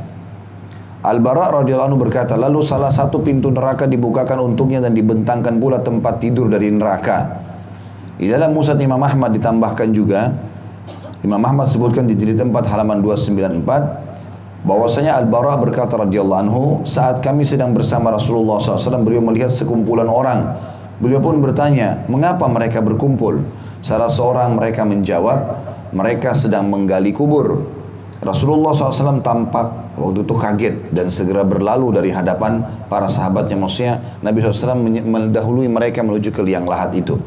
S1: Al-Bara radhiyallahu anhu berkata, lalu salah satu pintu neraka dibukakan untuknya dan dibentangkan pula tempat tidur dari neraka. Di dalam Musnad Imam Ahmad ditambahkan juga, Imam Ahmad sebutkan di tempat halaman 294, bahwasanya Al-Bara berkata radhiyallahu anhu, saat kami sedang bersama Rasulullah SAW, beliau melihat sekumpulan orang. Beliau pun bertanya, mengapa mereka berkumpul? Salah seorang mereka menjawab, mereka sedang menggali kubur. Rasulullah SAW tampak waktu itu kaget dan segera berlalu dari hadapan para sahabatnya. Maksudnya Nabi SAW mendahului mereka menuju ke liang lahat itu.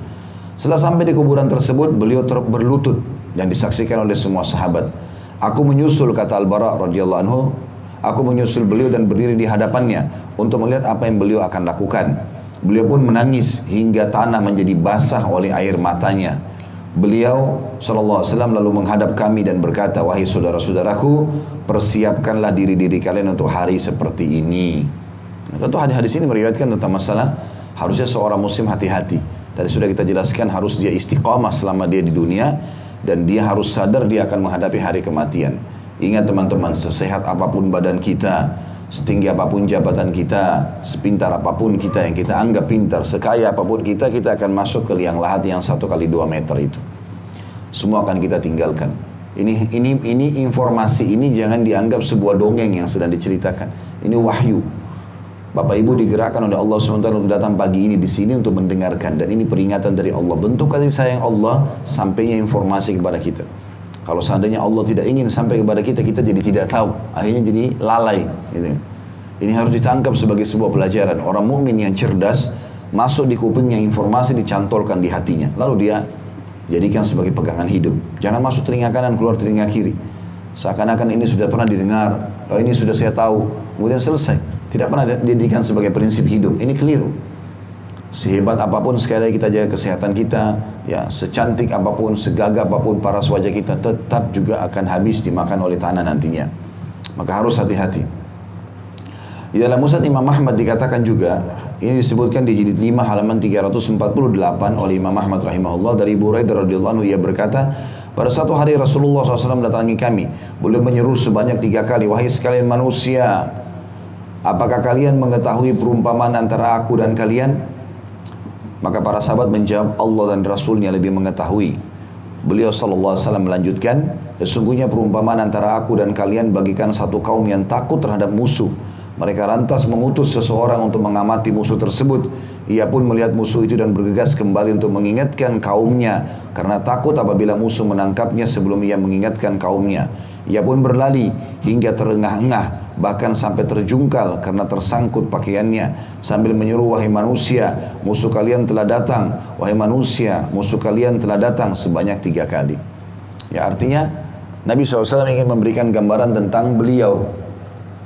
S1: Setelah sampai di kuburan tersebut, beliau berlutut dan disaksikan oleh semua sahabat. Aku menyusul, kata Al-Bara radhiyallahu anhu, aku menyusul beliau dan berdiri di hadapannya untuk melihat apa yang beliau akan lakukan. Beliau pun menangis hingga tanah menjadi basah oleh air matanya. Beliau SAW lalu menghadap kami dan berkata, wahai saudara-saudaraku, persiapkanlah diri-diri kalian untuk hari seperti ini. Nah, tentu hadis-hadis ini meriwayatkan tentang masalah harusnya seorang muslim hati-hati. Tadi sudah kita jelaskan harus dia istiqamah selama dia di dunia dan dia harus sadar dia akan menghadapi hari kematian. Ingat teman-teman, sesehat apapun badan kita, setinggi apapun jabatan kita, sepintar apapun kita yang kita anggap pintar, sekaya apapun kita, kita akan masuk ke liang lahat yang 1 kali 2 meter itu. Semua akan kita tinggalkan. Ini informasi ini jangan dianggap sebuah dongeng yang sedang diceritakan. Ini wahyu. Bapak Ibu digerakkan oleh Allah SWT untuk datang pagi ini di sini untuk mendengarkan, dan ini peringatan dari Allah. Bentuk kasih sayang Allah sampainya informasi kepada kita. Kalau seandainya Allah tidak ingin sampai kepada kita, kita jadi tidak tahu. Akhirnya jadi lalai. Gitu. Ini harus ditangkap sebagai sebuah pelajaran. Orang mukmin yang cerdas, masuk di kupingnya informasi dicantolkan di hatinya. Lalu dia jadikan sebagai pegangan hidup. Jangan masuk telinga kanan, keluar telinga kiri. Seakan-akan ini sudah pernah didengar, ini sudah saya tahu, kemudian selesai. Tidak pernah dijadikan sebagai prinsip hidup. Ini keliru. Sehebat apapun sekali lagi kita jaga kesehatan kita, ya secantik apapun, segagah apapun paras wajah kita, tetap juga akan habis dimakan oleh tanah nantinya. Maka harus hati-hati. Di dalam Musnad Imam Ahmad dikatakan juga, ini disebutkan di jilid 5 halaman 348 oleh Imam Ahmad rahimahullah, dari Ibu Hurairah radhiyallahu anhu, ia berkata, pada suatu hari Rasulullah SAW mendatangi kami. Beliau menyeru sebanyak 3 kali, wahai sekalian manusia, apakah kalian mengetahui perumpamaan antara aku dan kalian? Maka para sahabat menjawab, Allah dan Rasulnya lebih mengetahui. Beliau SAW melanjutkan, sesungguhnya perumpamaan antara aku dan kalian bagikan satu kaum yang takut terhadap musuh. Mereka lantas mengutus seseorang untuk mengamati musuh tersebut. Ia pun melihat musuh itu dan bergegas kembali untuk mengingatkan kaumnya, karena takut apabila musuh menangkapnya sebelum ia mengingatkan kaumnya. Ia pun berlari hingga terengah-engah, bahkan sampai terjungkal karena tersangkut pakaiannya, sambil menyeru, wahai manusia, musuh kalian telah datang. Wahai manusia, musuh kalian telah datang, sebanyak 3 kali. Ya, artinya Nabi SAW ingin memberikan gambaran tentang beliau.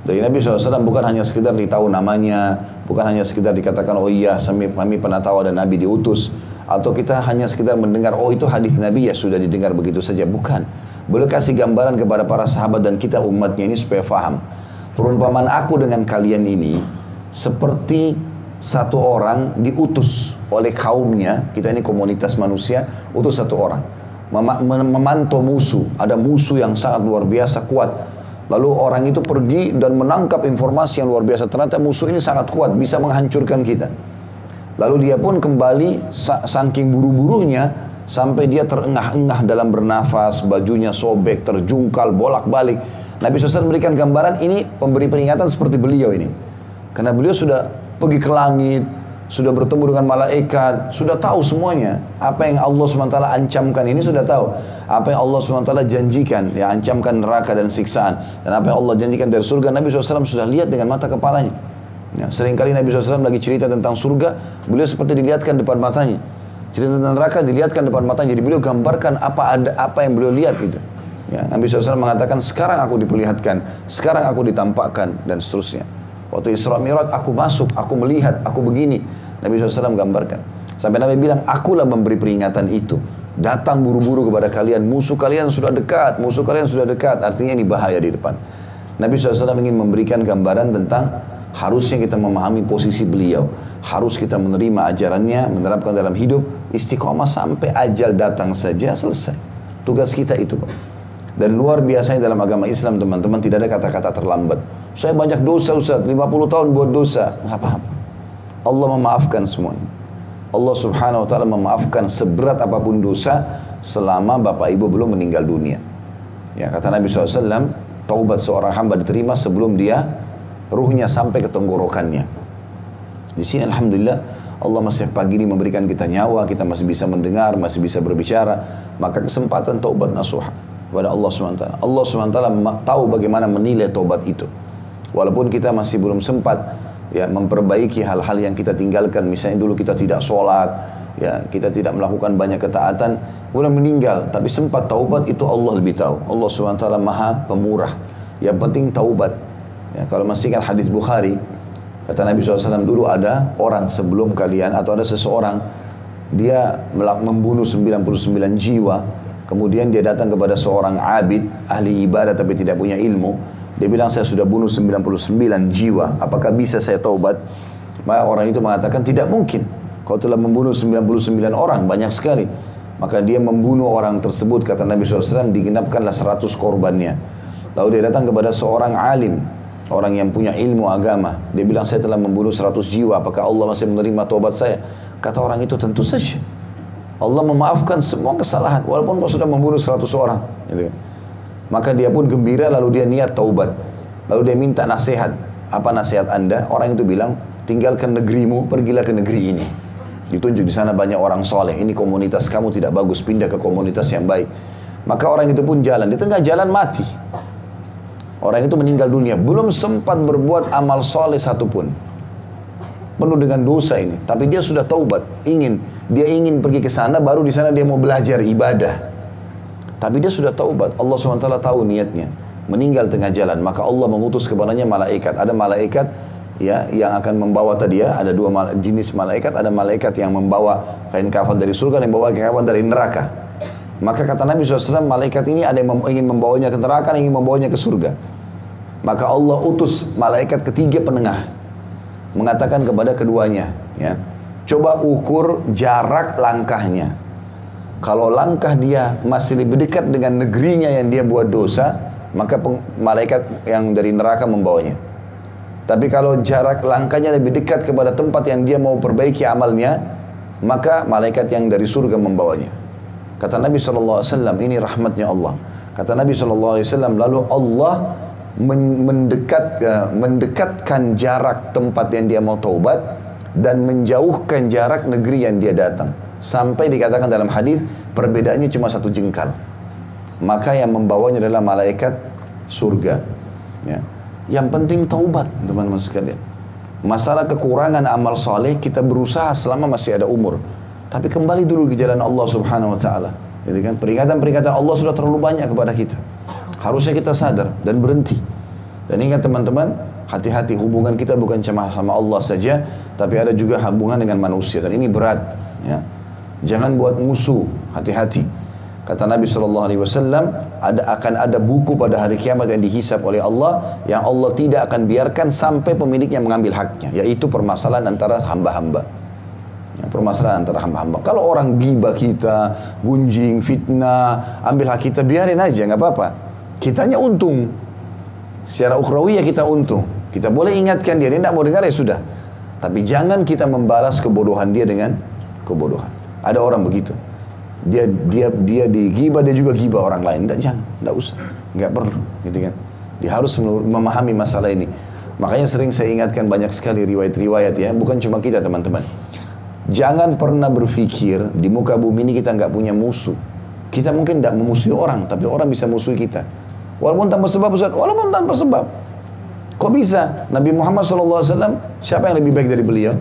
S1: Dari Nabi SAW bukan hanya sekedar ditahu namanya, bukan hanya sekedar dikatakan, oh iya kami pernah tahu ada Nabi diutus, atau kita hanya sekedar mendengar, oh itu hadis Nabi, ya sudah didengar begitu saja. Bukan. Beliau kasih gambaran kepada para sahabat dan kita umatnya ini supaya faham. Perumpamaan aku dengan kalian ini seperti satu orang diutus oleh kaumnya. Kita ini komunitas manusia, utus satu orang memantau musuh. Ada musuh yang sangat luar biasa kuat. Lalu orang itu pergi dan menangkap informasi yang luar biasa. Ternyata musuh ini sangat kuat, bisa menghancurkan kita. Lalu dia pun kembali saking buru-burunya sampai dia terengah-engah dalam bernafas, bajunya sobek, terjungkal, bolak-balik. Nabi SAW memberikan gambaran ini, pemberi peringatan seperti beliau ini. Karena beliau sudah pergi ke langit, sudah bertemu dengan malaikat, sudah tahu semuanya. Apa yang Allah SWT ancamkan ini sudah tahu. Apa yang Allah SWT janjikan, ya ancamkan neraka dan siksaan. Dan apa yang Allah janjikan dari surga, Nabi SAW sudah lihat dengan mata kepalanya. Ya, seringkali Nabi SAW lagi cerita tentang surga, beliau seperti dilihatkan depan matanya. Cerita tentang neraka dilihatkan depan matanya. Jadi beliau gambarkan apa yang beliau lihat itu. Ya, Nabi SAW mengatakan, sekarang aku diperlihatkan, sekarang aku ditampakkan, dan seterusnya. Waktu Isra Mi'raj aku masuk, aku melihat, aku begini. Nabi SAW gambarkan. Sampai Nabi bilang, akulah memberi peringatan itu. Datang buru-buru kepada kalian, musuh kalian sudah dekat, musuh kalian sudah dekat. Artinya ini bahaya di depan. Nabi SAW ingin memberikan gambaran tentang harusnya kita memahami posisi beliau. Harus kita menerima ajarannya, menerapkan dalam hidup, istiqomah sampai ajal datang saja, selesai. Tugas kita itu, Pak. Dan luar biasanya dalam agama Islam, teman-teman, tidak ada kata-kata terlambat. Saya banyak dosa, Ustaz, 50 tahun buat dosa. Nggak apa-apa. Allah memaafkan semuanya. Allah Subhanahu wa ta'ala memaafkan seberat apapun dosa selama bapak ibu belum meninggal dunia. Ya, kata Nabi SAW, taubat seorang hamba diterima sebelum dia ruhnya sampai ke tenggorokannya. Di sini alhamdulillah Allah masih pagi ini memberikan kita nyawa, kita masih bisa mendengar, masih bisa berbicara, maka kesempatan taubat nasuha. kepada Allah SWT. Allah SWT tahu bagaimana menilai taubat itu. Walaupun kita masih belum sempat ya memperbaiki hal-hal yang kita tinggalkan. Misalnya dulu kita tidak sholat, ya kita tidak melakukan banyak ketaatan, kemudian meninggal. Tapi sempat taubat, itu Allah lebih tahu. Allah SWT maha pemurah. Yang penting taubat. Ya, kalau masih kan hadis Bukhari, kata Nabi SAW, dulu ada orang sebelum kalian, atau ada seseorang, dia membunuh 99 jiwa, kemudian dia datang kepada seorang abid, ahli ibadah tapi tidak punya ilmu. Dia bilang, saya sudah bunuh 99 jiwa, apakah bisa saya taubat? Maka orang itu mengatakan, tidak mungkin. Kau telah membunuh 99 orang, banyak sekali. Maka dia membunuh orang tersebut, kata Nabi SAW, digenapkanlah 100 korbannya. Lalu dia datang kepada seorang alim, orang yang punya ilmu agama. Dia bilang, saya telah membunuh 100 jiwa, apakah Allah masih menerima taubat saya? Kata orang itu, tentu saja. Allah memaafkan semua kesalahan, walaupun kau sudah membunuh 100 orang. Gitu. Maka dia pun gembira, lalu dia niat taubat. Lalu dia minta nasihat. Apa nasihat anda? Orang itu bilang, tinggalkan negerimu, pergilah ke negeri ini. Ditunjuk di sana banyak orang soleh. Ini komunitas kamu tidak bagus, pindah ke komunitas yang baik. Maka orang itu pun jalan. Di tengah jalan mati. Orang itu meninggal dunia. Belum sempat berbuat amal soleh satupun. Penuh dengan dosa ini, tapi dia sudah taubat, dia ingin pergi ke sana, baru di sana dia mau belajar ibadah. Tapi dia sudah taubat, Allah SWT tahu niatnya. Meninggal tengah jalan, maka Allah mengutus kepadanya malaikat. Ada malaikat ya yang akan membawa tadi ya, ada dua jenis malaikat, ada malaikat yang membawa kain kafan dari surga dan yang membawa kain kafan dari neraka. Maka kata Nabi SAW, malaikat ini ada yang ingin membawanya ke neraka, ada yang ingin membawanya ke surga. Maka Allah utus malaikat ketiga penengah, mengatakan kepada keduanya, ya, coba ukur jarak langkahnya. Kalau langkah dia masih lebih dekat dengan negerinya yang dia buat dosa, maka malaikat yang dari neraka membawanya. Tapi kalau jarak langkahnya lebih dekat kepada tempat yang dia mau perbaiki amalnya, maka malaikat yang dari surga membawanya. Kata Nabi SAW, ini rahmatnya Allah. Kata Nabi SAW, lalu Allah mendekatkan jarak tempat yang dia mau taubat dan menjauhkan jarak negeri yang dia datang, sampai dikatakan dalam hadis perbedaannya cuma 1 jengkal. Maka yang membawanya adalah malaikat surga, ya. Yang penting taubat, teman-teman sekalian. Masalah kekurangan amal soleh, kita berusaha selama masih ada umur, tapi kembali dulu ke jalan Allah Subhanahu Wa Taala. Jadi kan peringatan-peringatan Allah sudah terlalu banyak kepada kita. Harusnya kita sadar dan berhenti. Dan ingat teman-teman, hati-hati, hubungan kita bukan cuma sama Allah saja, tapi ada juga hubungan dengan manusia. Dan ini berat. Ya. Jangan buat musuh, hati-hati. Kata Nabi SAW, akan ada buku pada hari kiamat yang dihisab oleh Allah, yang Allah tidak akan biarkan sampai pemiliknya mengambil haknya, yaitu permasalahan antara hamba-hamba. Ya, permasalahan antara hamba-hamba. Kalau orang ghibah kita, gunjing, fitnah, ambil hak kita, biarin aja, nggak apa-apa. Kitanya untung. Secara ukhrawiyah kita untung. Kita boleh ingatkan dia tidak mau dengar, ya sudah. Tapi jangan kita membalas kebodohan dia dengan kebodohan. Ada orang begitu. Dia digibah, dia juga gibah orang lain. Jangan, tidak usah. Nggak perlu, gitu kan. Dia harus memahami masalah ini. Makanya sering saya ingatkan banyak sekali riwayat-riwayat ya. Bukan cuma kita teman-teman. Jangan pernah berpikir di muka bumi ini kita nggak punya musuh. Kita mungkin tidak memusuhi orang, tapi orang bisa musuhi kita. Walaupun tanpa sebab, Ustaz. Walaupun tanpa sebab. Kok bisa? Nabi Muhammad SAW, siapa yang lebih baik dari beliau?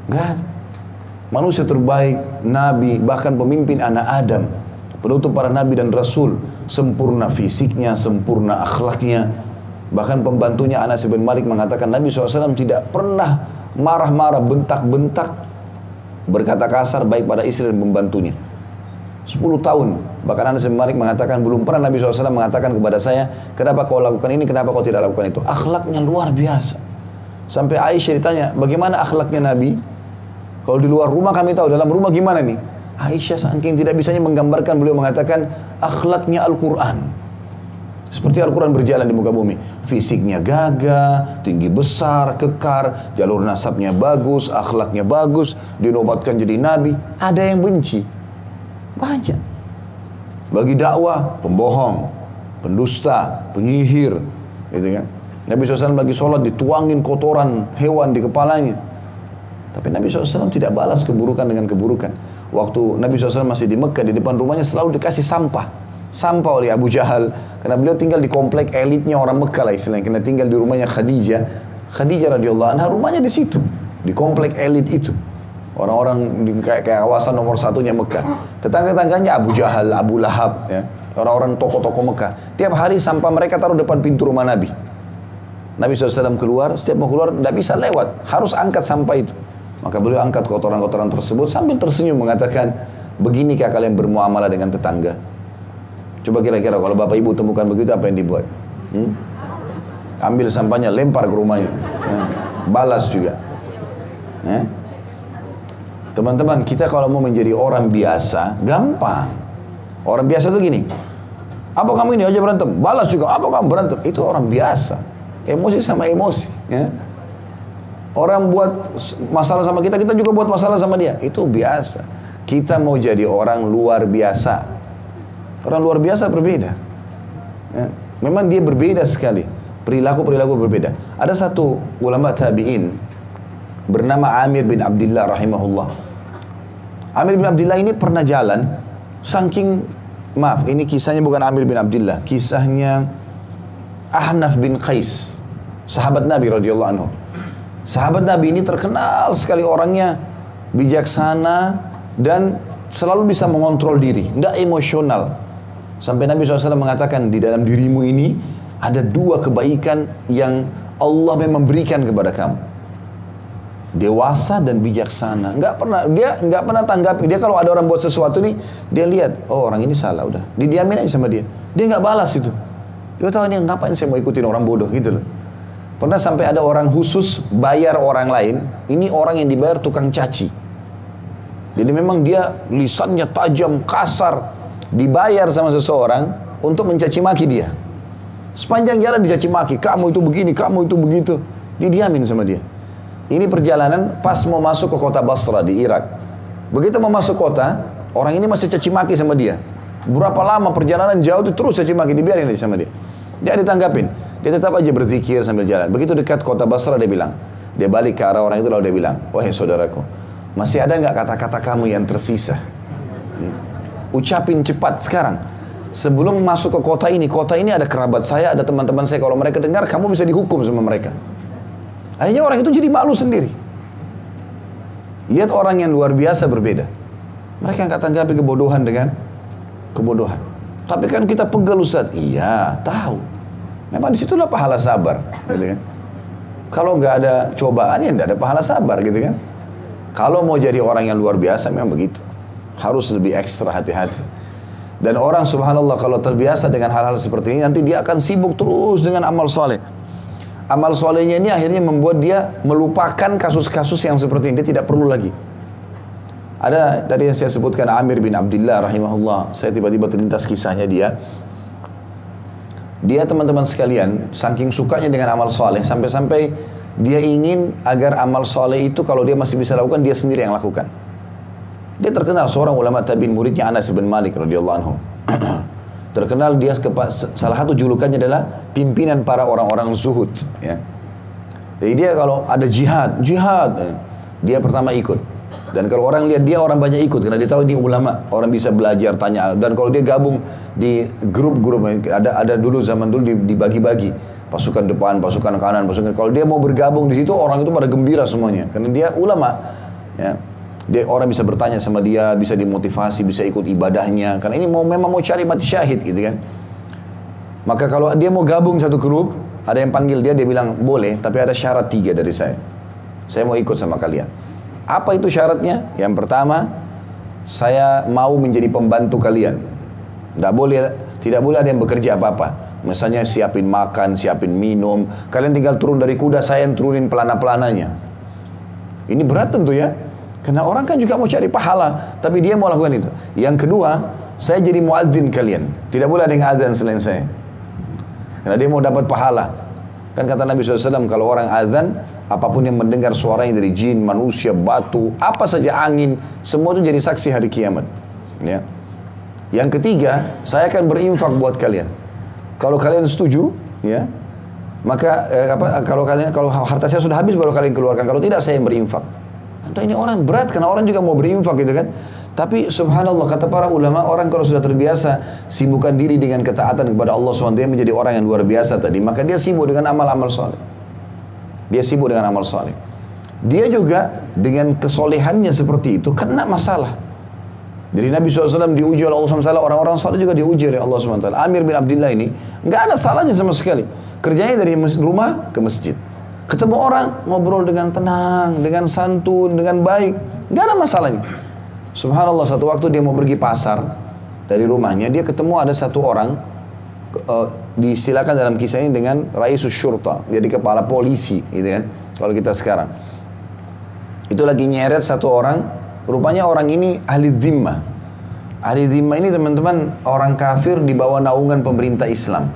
S1: Enggak. Manusia terbaik, Nabi, bahkan pemimpin anak Adam. Penutup para Nabi dan Rasul. Sempurna fisiknya, sempurna akhlaknya. Bahkan pembantunya Anas bin Malik mengatakan Nabi SAW tidak pernah marah-marah, bentak-bentak, berkata kasar baik pada istri dan pembantunya. 10 tahun. Bahkan Anas bin Malik mengatakan, belum pernah Nabi SAW mengatakan kepada saya, kenapa kau lakukan ini, kenapa kau tidak lakukan itu. Akhlaknya luar biasa. Sampai Aisyah ditanya, bagaimana akhlaknya Nabi? Kalau di luar rumah kami tahu, dalam rumah gimana nih? Aisyah saking tidak bisanya menggambarkan, beliau mengatakan, akhlaknya Al-Quran. Seperti Al-Quran berjalan di muka bumi. Fisiknya gagah, tinggi besar, kekar, jalur nasabnya bagus, akhlaknya bagus, dinobatkan jadi Nabi. Ada yang benci. Banyak. Bagi dakwah, pembohong, pendusta, penyihir, gitu kan. Nabi SAW bagi sholat dituangin kotoran hewan di kepalanya. Tapi Nabi SAW tidak balas keburukan dengan keburukan. Waktu Nabi SAW masih di Mekah, di depan rumahnya selalu dikasih sampah. sampah oleh Abu Jahal. Karena beliau tinggal di komplek elitnya orang Mekah lah istilahnya. Karena tinggal di rumahnya Khadijah. Khadijah radhiyallahu anha rumahnya di situ. Di komplek elit itu. Orang-orang kayak kawasan nomor satunya Mekah. Tetangga-tangganya Abu Jahal, Abu Lahab. Ya. Orang-orang tokoh-tokoh Mekah. Tiap hari sampah mereka taruh depan pintu rumah Nabi. Nabi SAW keluar, setiap mau keluar tidak bisa lewat. Harus angkat sampah itu. Maka beliau angkat kotoran-kotoran tersebut sambil tersenyum mengatakan, beginikah kalian bermuamalah dengan tetangga? Coba kira-kira kalau bapak ibu temukan begitu apa yang dibuat? Ambil sampahnya, lempar ke rumahnya. Balas juga. Teman-teman, kita kalau mau menjadi orang biasa, gampang. Orang biasa itu gini, apa kamu ini aja berantem? Balas juga, apa kamu berantem? Itu orang biasa. Emosi sama emosi. Ya. Orang buat masalah sama kita, kita juga buat masalah sama dia. Itu biasa. Kita mau jadi orang luar biasa. Orang luar biasa berbeda. Ya. Memang dia berbeda sekali. Perilaku-perilaku berbeda. Ada satu ulama tabi'in bernama Amir bin Abdullah rahimahullah. Amir bin Abdullah ini pernah jalan, saking, maaf ini kisahnya bukan Amir bin Abdullah, kisahnya Ahnaf bin Qais, sahabat Nabi radhiyallahu anhu. Sahabat Nabi ini terkenal sekali orangnya, bijaksana dan selalu bisa mengontrol diri, tidak emosional. Sampai Nabi SAW mengatakan, di dalam dirimu ini ada dua kebaikan yang Allah memang berikan kepada kamu. Dewasa dan bijaksana. Dia nggak pernah tanggapi. Dia kalau ada orang buat sesuatu nih, dia lihat, oh orang ini salah, udah didiamin aja sama dia. Dia nggak balas itu. Dia tahu ini ngapain saya mau ikutin orang bodoh gitu loh. Pernah sampai ada orang khusus bayar orang lain. Ini orang yang dibayar tukang caci. Jadi memang dia lisannya tajam, kasar, dibayar sama seseorang untuk mencaci maki dia. Sepanjang jalan dicaci maki, kamu itu begini, kamu itu begitu. Didiamin sama dia. Ini perjalanan pas mau masuk ke kota Basra di Irak. Begitu mau masuk kota, orang ini masih caci maki sama dia. Berapa lama perjalanan jauh itu terus caci maki, dibiarin aja sama dia. Dia ditanggapin. Dia tetap aja berzikir sambil jalan. Begitu dekat kota Basra dia bilang, dia balik ke arah orang itu lalu dia bilang, wahai saudaraku, masih ada nggak kata-kata kamu yang tersisa? Ucapin cepat sekarang. Sebelum masuk ke kota ini ada kerabat saya, ada teman-teman saya. Kalau mereka dengar, kamu bisa dihukum sama mereka. Akhirnya orang itu jadi malu sendiri. Lihat orang yang luar biasa berbeda. Mereka nggak tanggapi kebodohan dengan kebodohan. Tapi kan kita pegal Ustaz. Iya, tahu. Memang disitulah pahala sabar. Gitu kan? Kalau nggak ada cobaan, ya nggak ada pahala sabar gitu kan. Kalau mau jadi orang yang luar biasa, memang begitu. Harus lebih ekstra hati-hati. Dan orang subhanallah kalau terbiasa dengan hal-hal seperti ini, nanti dia akan sibuk terus dengan amal soleh. Amal solehnya ini akhirnya membuat dia melupakan kasus-kasus yang seperti ini. Dia tidak perlu lagi. Ada tadi yang saya sebutkan Amir bin Abdullah rahimahullah. Saya tiba-tiba terlintas kisahnya dia. Dia teman-teman sekalian, saking sukanya dengan amal soleh, sampai-sampai dia ingin agar amal soleh itu kalau dia masih bisa lakukan, dia sendiri yang lakukan. Dia terkenal seorang ulama tabi'in, muridnya Anas bin Malik radhiyallahu anhu. Terkenal dia salah satu julukannya adalah pimpinan para orang-orang zuhud. Ya. Jadi dia kalau ada jihad, dia pertama ikut. Dan kalau orang lihat dia, orang banyak ikut karena dia tahu ini ulama, orang bisa belajar, tanya. Dan kalau dia gabung di grup-grup, ada dulu zaman dulu dibagi-bagi pasukan depan, pasukan kanan, pasukan. Kalau dia mau bergabung di situ, orang itu pada gembira semuanya karena dia ulama. Ya. Dia orang bisa bertanya sama dia, bisa dimotivasi, bisa ikut ibadahnya. Karena ini memang mau cari mati syahid gitu kan. Maka kalau dia mau gabung satu grup, ada yang panggil dia bilang boleh, tapi ada syarat 3 dari saya. Saya mau ikut sama kalian. Apa itu syaratnya? Yang pertama, saya mau menjadi pembantu kalian. Tidak boleh ada yang bekerja apa-apa. Misalnya siapin makan, siapin minum. Kalian tinggal turun dari kuda, saya yang turunin pelana-pelananya. Ini berat tentu ya. Karena orang kan juga mau cari pahala, tapi dia mau lakukan itu. Yang kedua, saya jadi muadzin kalian. Tidak boleh ada yang azan selain saya. Karena dia mau dapat pahala. Kan kata Nabi SAW, kalau orang azan, apapun yang mendengar suaranya dari jin, manusia, batu, apa saja angin, semua itu jadi saksi hari kiamat. Ya. Yang ketiga, saya akan berinfak buat kalian. Kalau kalian setuju, ya, maka kalau harta saya sudah habis baru kalian keluarkan. Kalau tidak, saya yang berinfak. Tentu ini orang berat karena orang juga mau berinfak gitu kan. Tapi subhanallah, kata para ulama, orang kalau sudah terbiasa sibukkan diri dengan ketaatan kepada Allah SWT, dia menjadi orang yang luar biasa tadi, maka dia sibuk dengan amal-amal soleh. Dia sibuk dengan amal soleh. Dia juga dengan kesolehannya seperti itu kena masalah. Jadi Nabi SAW diuji oleh Allah SWT, orang-orang soleh juga diuji oleh Allah SWT. Amir bin Abdullah ini nggak ada salahnya sama sekali. Kerjanya dari rumah ke masjid. Ketemu orang, ngobrol dengan tenang, dengan santun, dengan baik. Nggak ada masalahnya. Subhanallah, satu waktu dia mau pergi pasar dari rumahnya, dia ketemu ada satu orang, disilakan dalam kisah ini dengan Raisus Syurta, jadi kepala polisi, gitu kan, kalau kita sekarang. Itu lagi nyeret satu orang, rupanya orang ini ahli dhimmah. Ahli dhimmah ini teman-teman, orang kafir di bawah naungan pemerintah Islam.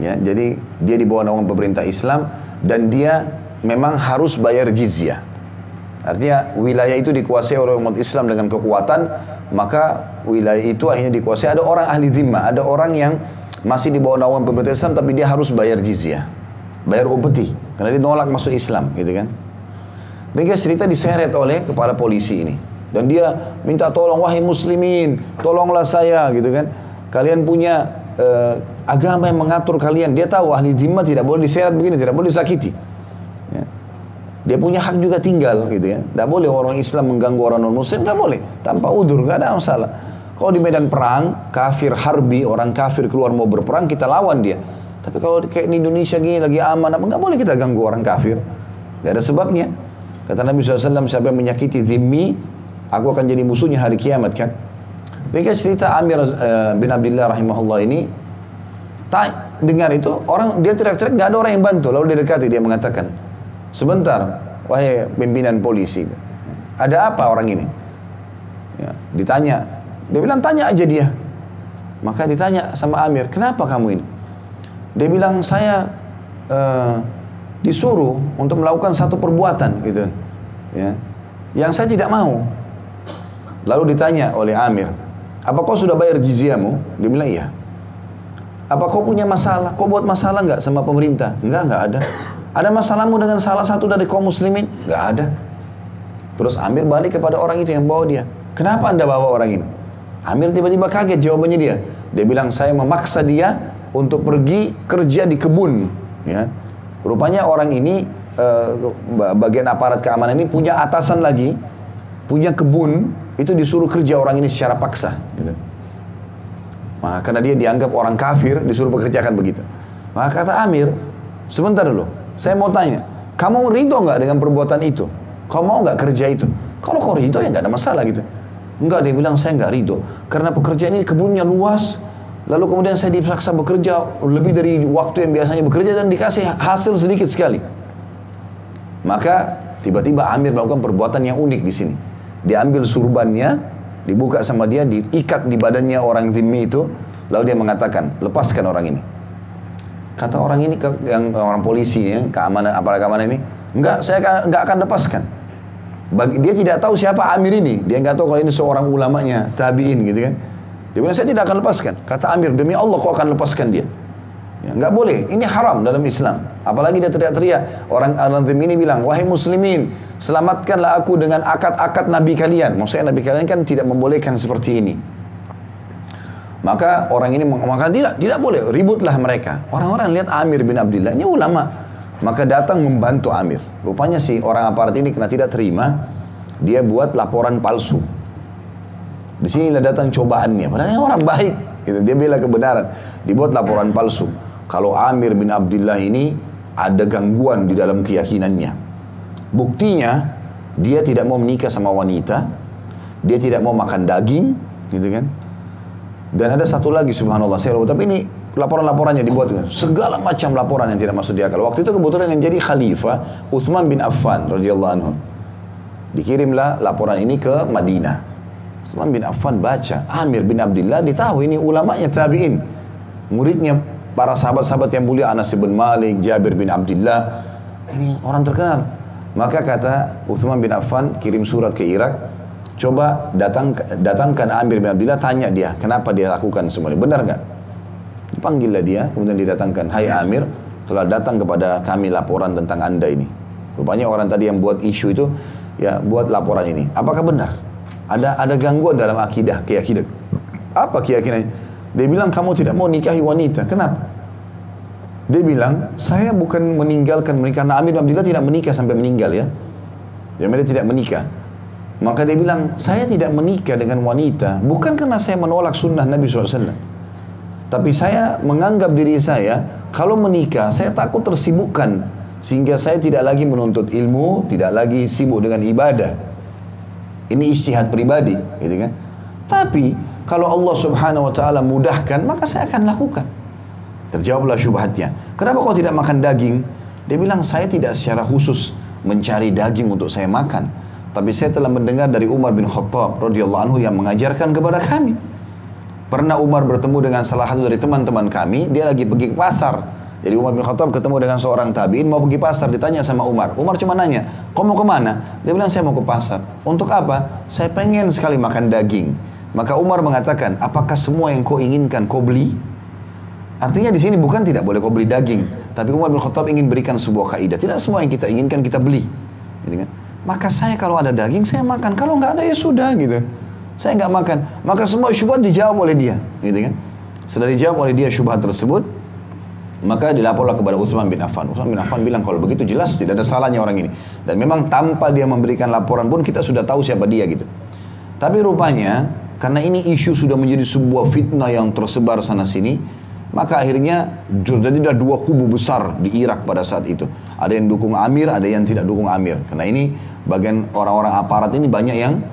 S1: Ya, jadi dia di bawah naungan pemerintah Islam, dan dia memang harus bayar jizyah. Artinya wilayah itu dikuasai oleh umat Islam dengan kekuatan, maka wilayah itu akhirnya dikuasai. Ada orang ahli dhimmah, ada orang yang masih di bawah naungan pemerintah Islam, tapi dia harus bayar jizyah, bayar upeti, karena dia nolak masuk Islam, gitu kan. Dan dia cerita diseret oleh kepala polisi ini, dan dia minta tolong, wahai muslimin, tolonglah saya, gitu kan. Kalian punya agama yang mengatur kalian. Dia tahu ahli dhimmah tidak boleh diseret begini, tidak boleh disakiti. Ya. Dia punya hak juga tinggal, gitu ya. Tidak boleh orang Islam mengganggu orang non-Muslim, tidak boleh. Tanpa udur, tidak ada masalah. Kalau di medan perang, kafir harbi, orang kafir keluar mau berperang, kita lawan dia. Tapi kalau kayak di Indonesia gini, lagi aman, nggak boleh kita ganggu orang kafir. Tidak ada sebabnya. Kata Nabi SAW, siapa yang menyakiti dhimmi, aku akan jadi musuhnya hari kiamat, kan. Mereka cerita Amir bin Abdullah rahimahullah ini, dengar itu, orang dia teriak-teriak, nggak ada orang yang bantu. Lalu dia dekati, dia mengatakan, sebentar, wahai pimpinan polisi, ada apa orang ini? Ya, ditanya, dia bilang tanya aja dia. Maka ditanya sama Amir, kenapa kamu ini? Dia bilang saya disuruh untuk melakukan satu perbuatan, gitu, ya, yang saya tidak mau. Lalu ditanya oleh Amir, apa kau sudah bayar jizyahmu? Dia bilang iya. Apa kau punya masalah? Kau buat masalah nggak sama pemerintah? Nggak ada. Ada masalahmu dengan salah satu dari kaum muslimin? Nggak ada. Terus Amir balik kepada orang itu yang bawa dia. Kenapa anda bawa orang ini? Amir tiba-tiba kaget jawabannya dia. Dia bilang saya memaksa dia untuk pergi kerja di kebun. Ya. Rupanya orang ini, bagian aparat keamanan ini punya atasan lagi, punya kebun, itu disuruh kerja orang ini secara paksa. Gitu. Maka karena dia dianggap orang kafir, disuruh bekerjakan begitu. Maka kata Amir, sebentar dulu, saya mau tanya, kamu ridho nggak dengan perbuatan itu? Kau mau nggak kerja itu? Kalau kau ridho ya nggak ada masalah gitu. Enggak, dia bilang saya nggak ridho, karena pekerjaan ini kebunnya luas, lalu kemudian saya dipaksa bekerja lebih dari waktu yang biasanya bekerja dan dikasih hasil sedikit sekali. Maka tiba-tiba Amir melakukan perbuatan yang unik di sini. Dia ambil surbannya, dibuka sama dia, diikat di badannya orang dhimmi itu, lalu dia mengatakan, lepaskan orang ini. Kata orang ini, yang orang polisi, ya, keamanan, aparat keamanan ini, enggak, saya enggak akan lepaskan. Dia tidak tahu siapa Amir ini, dia enggak tahu kalau ini seorang ulamanya, tabi'in gitu kan. Dia bilang, saya tidak akan lepaskan. Kata Amir, demi Allah kau akan lepaskan dia. Ya, enggak boleh, ini haram dalam Islam. Apalagi dia teriak-teriak, orang dhimmi ini bilang, wahai muslimin, selamatkanlah aku dengan akad-akad Nabi kalian. Maksudnya Nabi kalian kan tidak membolehkan seperti ini. Maka orang ini mengatakan tidak boleh, ributlah mereka. Orang-orang lihat Amir bin Abdullah, ini ulama. Maka datang membantu Amir. Rupanya si orang aparat ini karena tidak terima, dia buat laporan palsu. Di sinilah datang cobaannya. Padahal ini orang baik, gitu. Dia bela kebenaran. Dibuat laporan palsu. Kalau Amir bin Abdullah ini ada gangguan di dalam keyakinannya. Buktinya, dia tidak mau menikah sama wanita, dia tidak mau makan daging, gitu kan. Dan ada satu lagi, subhanallah, saya lupa, tapi ini laporan-laporannya dibuat, segala macam laporan yang tidak masuk di akal. Waktu itu kebetulan yang jadi khalifah Utsman bin Affan radhiyallahu anhu. Dikirimlah laporan ini ke Madinah. Utsman bin Affan baca, Amir bin Abdullah, ditahu ini ulamanya tabi'in, muridnya para sahabat-sahabat yang mulia, Anas bin Malik, Jabir bin Abdullah, ini orang terkenal. Maka kata Utsman bin Affan, kirim surat ke Irak, coba datangkan Amir bin Abdullah, tanya dia, kenapa dia lakukan semua ini, benar nggak? Dipanggillah dia, kemudian didatangkan, hai Amir, telah datang kepada kami laporan tentang anda ini. Rupanya orang tadi yang buat isu itu, ya buat laporan ini, apakah benar? Ada gangguan dalam akidah, keyakinan. Apa keyakinannya? Dia bilang kamu tidak mau nikahi wanita. Kenapa? Dia bilang, saya bukan meninggalkan menikah. Nah, Amir bin Abdillah tidak menikah sampai meninggal ya. Dia tidak menikah. Maka dia bilang, saya tidak menikah dengan wanita bukan karena saya menolak sunnah Nabi SAW. Tapi saya menganggap diri saya, kalau menikah, saya takut tersibukkan. Sehingga saya tidak lagi menuntut ilmu, tidak lagi sibuk dengan ibadah. Ini ijtihad pribadi, gitu kan. Tapi, kalau Allah Subhanahu Wa Taala mudahkan, maka saya akan lakukan. Terjawablah syubhatnya. Kenapa kau tidak makan daging? Dia bilang, saya tidak secara khusus mencari daging untuk saya makan. Tapi saya telah mendengar dari Umar bin Khattab radhiyallahu anhu yang mengajarkan kepada kami. Pernah Umar bertemu dengan salah satu dari teman-teman kami, dia lagi pergi ke pasar. Jadi Umar bin Khattab ketemu dengan seorang tabi'in mau pergi pasar, ditanya sama Umar. Umar cuma nanya, kau mau kemana? Dia bilang, saya mau ke pasar. Untuk apa? Saya pengen sekali makan daging. Maka Umar mengatakan, apakah semua yang kau inginkan kau beli? Artinya di sini bukan tidak boleh kau beli daging, tapi Umar bin Khattab ingin berikan sebuah kaidah. Tidak semua yang kita inginkan kita beli, gitu kan? Maka saya kalau ada daging saya makan, kalau nggak ada ya sudah gitu. Saya nggak makan. Maka semua syubhat dijawab oleh dia, gitu kan? Setelah dijawab oleh dia syubhat tersebut, maka dilaporlah kepada Utsman bin Affan. Utsman bin Affan bilang kalau begitu jelas tidak ada salahnya orang ini. Dan memang tanpa dia memberikan laporan pun kita sudah tahu siapa dia gitu. Tapi rupanya karena ini isu sudah menjadi sebuah fitnah yang tersebar sana sini. Maka akhirnya terjadilah dua kubu besar di Irak pada saat itu. Ada yang dukung Amir, ada yang tidak dukung Amir. Karena ini bagian orang-orang aparat ini banyak yang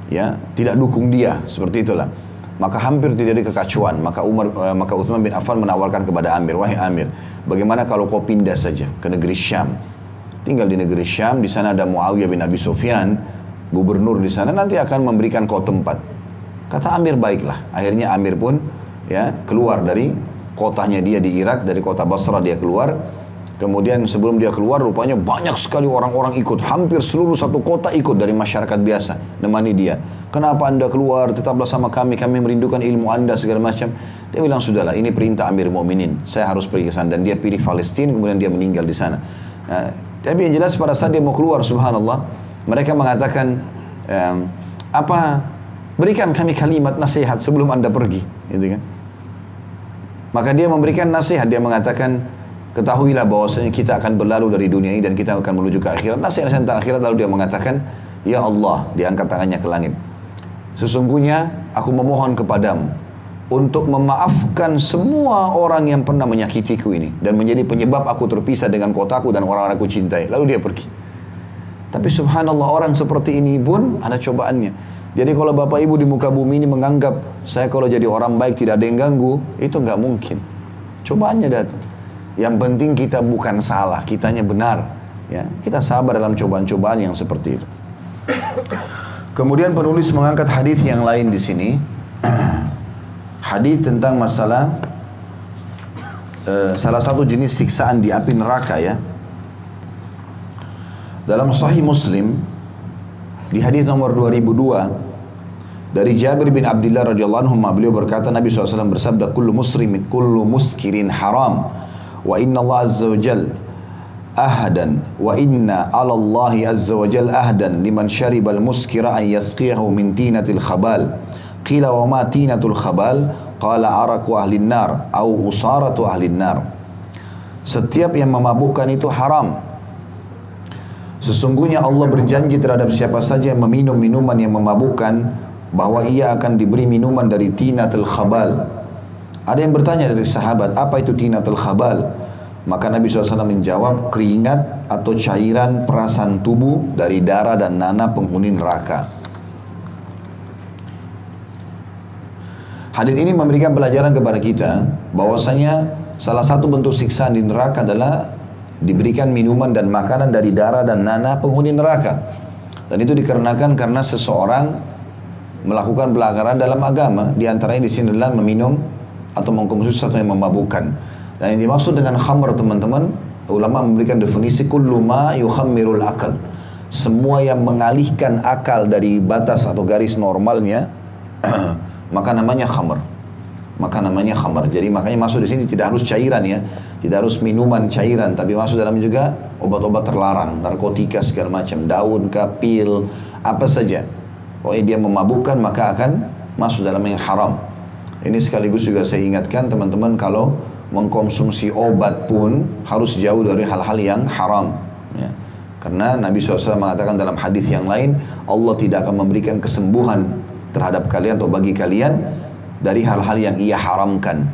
S1: ya tidak dukung dia, seperti itulah. Maka hampir terjadi kekacauan. Maka Utsman bin Affan menawarkan kepada Amir, wahai Amir, bagaimana kalau kau pindah saja ke negeri Syam? Tinggal di negeri Syam, di sana ada Muawiyah bin Abi Sufyan, gubernur di sana, nanti akan memberikan kau tempat. Kata Amir, baiklah. Akhirnya Amir pun ya keluar dari kotanya dia di Irak, dari kota Basra dia keluar. Kemudian sebelum dia keluar rupanya banyak sekali orang-orang ikut. Hampir seluruh satu kota ikut dari masyarakat biasa nemani dia. Kenapa anda keluar? Tetaplah sama kami merindukan ilmu anda segala macam. Dia bilang sudahlah, ini perintah Amir Mu'minin, saya harus pergi ke sana. Dan dia pilih Palestina, kemudian dia meninggal di sana. Tapi yang jelas pada saat dia mau keluar, subhanallah, mereka mengatakan berikan kami kalimat nasihat sebelum anda pergi, gitu kan. Maka dia memberikan nasihat, dia mengatakan, ketahuilah bahwasanya kita akan berlalu dari dunia ini dan kita akan menuju ke akhirat. Nasihat tentang akhirat, lalu dia mengatakan, ya Allah, diangkat tangannya ke langit. Sesungguhnya aku memohon kepadamu untuk memaafkan semua orang yang pernah menyakitiku ini dan menjadi penyebab aku terpisah dengan kotaku dan orang-orang aku cintai. Lalu dia pergi. Tapi subhanallah, orang seperti ini pun ada cobaannya. Jadi kalau Bapak Ibu di muka bumi ini menganggap saya kalau jadi orang baik tidak ada yang ganggu, itu nggak mungkin. Cobaannya datang. Yang penting kita bukan salah, kitanya benar. Ya, kita sabar dalam cobaan-cobaan yang seperti itu. Kemudian penulis mengangkat hadis yang lain di sini. Hadis tentang masalah salah satu jenis siksaan di api neraka ya. Dalam Sahih Muslim di hadis nomor 2002 dari Jabir bin Abdullah radhiyallahu anhu, beliau berkata, Nabi SAW bersabda, kullu muskirin haram wa inna Allah azza wa jal ahdan wa inna ala Allah azza wa jal ahdan liman syaribal muskira an yasqiyahu min tinatil khabal. Qila wa ma tinatul khabal? Qala araku ahlin nar au usaratu ahlin nar. Setiap yang memabukkan itu haram. Sesungguhnya Allah berjanji terhadap siapa saja yang meminum minuman yang memabukkan, bahwa ia akan diberi minuman dari tinatul khabal. Ada yang bertanya dari sahabat, apa itu tinatul khabal? Maka Nabi SAW menjawab, keringat atau cairan perasan tubuh dari darah dan nanah penghuni neraka. Hadis ini memberikan pelajaran kepada kita bahwasanya salah satu bentuk siksaan di neraka adalah diberikan minuman dan makanan dari darah dan nanah penghuni neraka. Dan itu dikarenakan karena seseorang melakukan pelanggaran dalam agama, di antaranya di sini adalah meminum atau mengkonsumsi sesuatu yang memabukkan. Dan yang dimaksud dengan khamr, teman-teman, ulama memberikan definisi kullu ma yukhammirul akal. Semua yang mengalihkan akal dari batas atau garis normalnya, maka namanya khamr. Maka namanya khamr. Jadi makanya masuk di sini tidak harus cairan ya, tidak harus minuman cairan, tapi masuk dalam juga obat-obat terlarang, narkotika segala macam, daun, pil, apa saja. Pokoknya dia memabukkan maka akan masuk dalam yang haram. Ini sekaligus juga saya ingatkan teman-teman, kalau mengkonsumsi obat pun harus jauh dari hal-hal yang haram. Ya. Karena Nabi SAW mengatakan dalam hadis yang lain, Allah tidak akan memberikan kesembuhan terhadap kalian atau bagi kalian dari hal-hal yang ia haramkan.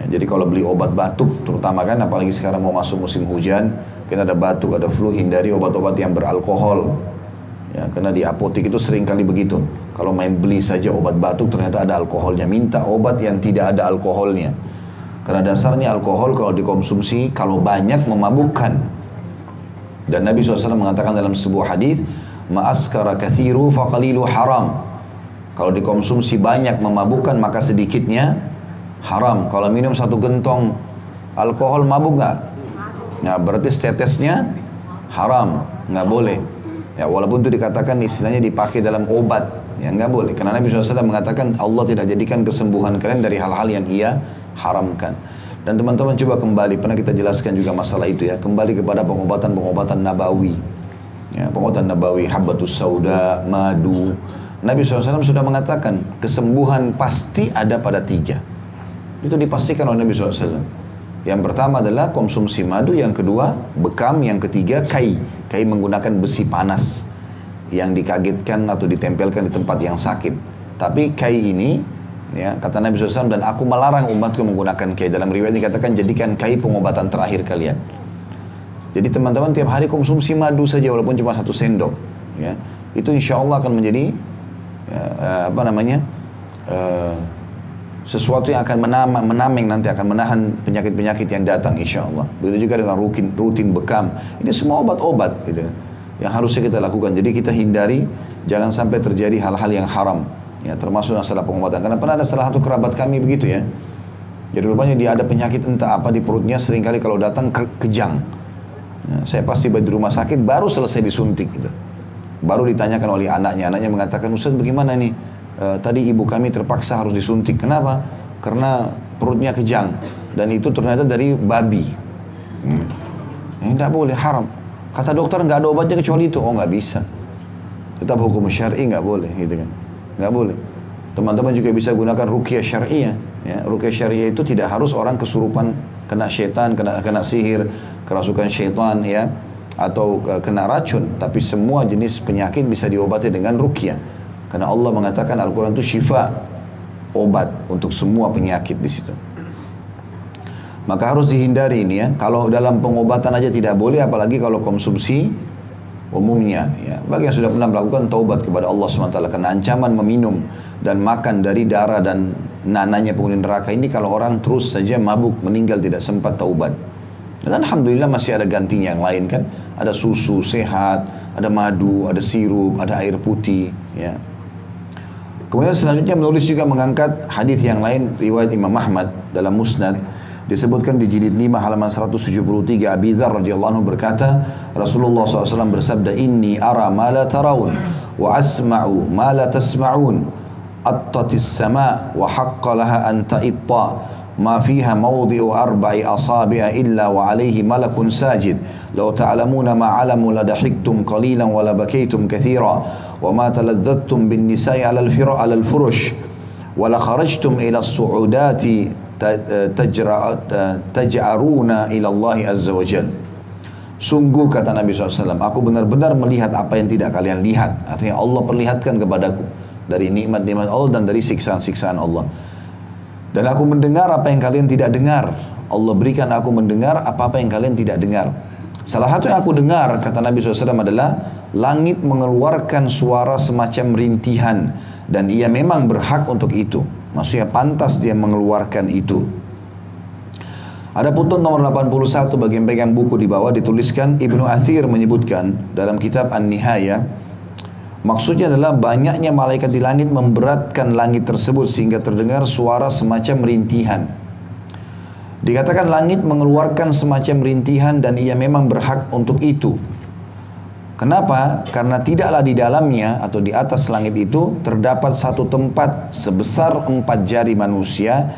S1: Ya, jadi kalau beli obat batuk, terutama kan apalagi sekarang mau masuk musim hujan, kan ada batuk, ada flu, hindari obat-obat yang beralkohol. Ya, karena di apotek itu sering kali begitu. Kalau main beli saja obat batuk ternyata ada alkoholnya. Minta obat yang tidak ada alkoholnya. Karena dasarnya alkohol kalau dikonsumsi kalau banyak memabukkan. Dan Nabi SAW mengatakan dalam sebuah hadis, ma'askara kathiru faqalilu haram. Kalau dikonsumsi banyak memabukkan maka sedikitnya haram. Kalau minum satu gentong alkohol mabuk nggak? Nah, berarti setetesnya haram, nggak boleh. Ya, walaupun itu dikatakan istilahnya dipakai dalam obat, ya nggak boleh. Karena Nabi SAW mengatakan Allah tidak jadikan kesembuhan kalian dari hal-hal yang ia haramkan. Dan teman-teman coba kembali, pernah kita jelaskan juga masalah itu ya, kembali kepada pengobatan-pengobatan nabawi. Ya, pengobatan nabawi, habbatus sauda, madu. Nabi SAW sudah mengatakan kesembuhan pasti ada pada 3. Itu dipastikan oleh Nabi SAW. Yang pertama adalah konsumsi madu, yang kedua bekam, yang ketiga kai. Kai menggunakan besi panas yang dikagetkan atau ditempelkan di tempat yang sakit. Tapi kai ini, ya, kata Nabi SAW, dan aku melarang umatku menggunakan kai. Dalam riwayat dikatakan jadikan kai pengobatan terakhir kalian. Jadi teman-teman tiap hari konsumsi madu saja walaupun cuma 1 sendok. Ya, itu insya Allah akan menjadi sesuatu yang akan menameng nanti, akan menahan penyakit-penyakit yang datang insya Allah. Begitu juga dengan rutin bekam. Ini semua obat-obat gitu, yang harusnya kita lakukan. Jadi kita hindari jangan sampai terjadi hal-hal yang haram. Ya, termasuk masalah pengobatan. Karena pernah ada salah satu kerabat kami begitu ya. Jadi rupanya dia ada penyakit entah apa di perutnya, seringkali kalau datang kejang. Ya, saya pasti di rumah sakit baru selesai disuntik gitu. Baru ditanyakan oleh anaknya mengatakan, Ustaz bagaimana nih? Tadi ibu kami terpaksa harus disuntik. Kenapa? Karena perutnya kejang. Dan itu ternyata dari babi. Ini tidak boleh, haram. Kata dokter nggak ada obatnya kecuali itu. Oh nggak bisa. Tetap hukum syar'i nggak boleh, gitu kan? Nggak boleh. Teman-teman juga bisa gunakan ruqyah syariah. Ya, ruqyah syariah itu tidak harus orang kesurupan, kena syaitan, kena sihir, kerasukan syaitan, ya, atau kena racun. Tapi semua jenis penyakit bisa diobati dengan ruqyah. Karena Allah mengatakan Al-Quran itu syifa, obat untuk semua penyakit di situ. Maka harus dihindari ini ya. Kalau dalam pengobatan aja tidak boleh, apalagi kalau konsumsi umumnya. Ya. Bagi yang sudah pernah melakukan taubat kepada Allah SWT. Karena ancaman meminum dan makan dari darah dan nananya penghuni neraka ini, kalau orang terus saja mabuk, meninggal tidak sempat taubat. Dan alhamdulillah masih ada gantinya yang lain kan. Ada susu sehat, ada madu, ada sirup, ada air putih. Ya. Kemudian selanjutnya menulis juga mengangkat hadis yang lain riwayat Imam Ahmad dalam Musnad, disebutkan di jilid 5 halaman 173. Abi Dzar radhiyallahu anhu berkata, Rasulullah SAW bersabda, Inni ara ma la tarawun wa asma'u ma la tasma'un, attatis sama' wa haqqa laha an ta'itta ma fiha mawdi'u 4 asabi'a illa wa alayhi malakun sajid law ta'lamuna ma 'alamu la dahiktum qalilan wa la bakaytum kathira وما تلذذتم بالنساء على الفرش ولا خرجتم إلى الصعودات تجعرون إلى الله عز وجل. Sungguh kata Nabi SAW, aku benar-benar melihat apa yang tidak kalian lihat. Artinya Allah perlihatkan kepadaku dari nikmat-nikmat Allah dan dari siksaan-siksaan Allah. Dan aku mendengar apa yang kalian tidak dengar. Allah berikan aku mendengar apa-apa yang kalian tidak dengar. Salah satu yang aku dengar, kata Nabi SAW, adalah langit mengeluarkan suara semacam rintihan. Dan ia memang berhak untuk itu. Maksudnya pantas dia mengeluarkan itu. Ada putun nomor 81 bagi yang pegang buku di bawah, dituliskan Ibnu Athir menyebutkan dalam kitab An-Nihaya. Maksudnya adalah banyaknya malaikat di langit memberatkan langit tersebut sehingga terdengar suara semacam rintihan. Dikatakan langit mengeluarkan semacam rintihan dan ia memang berhak untuk itu. Kenapa? Karena tidaklah di dalamnya atau di atas langit itu terdapat satu tempat sebesar 4 jari manusia,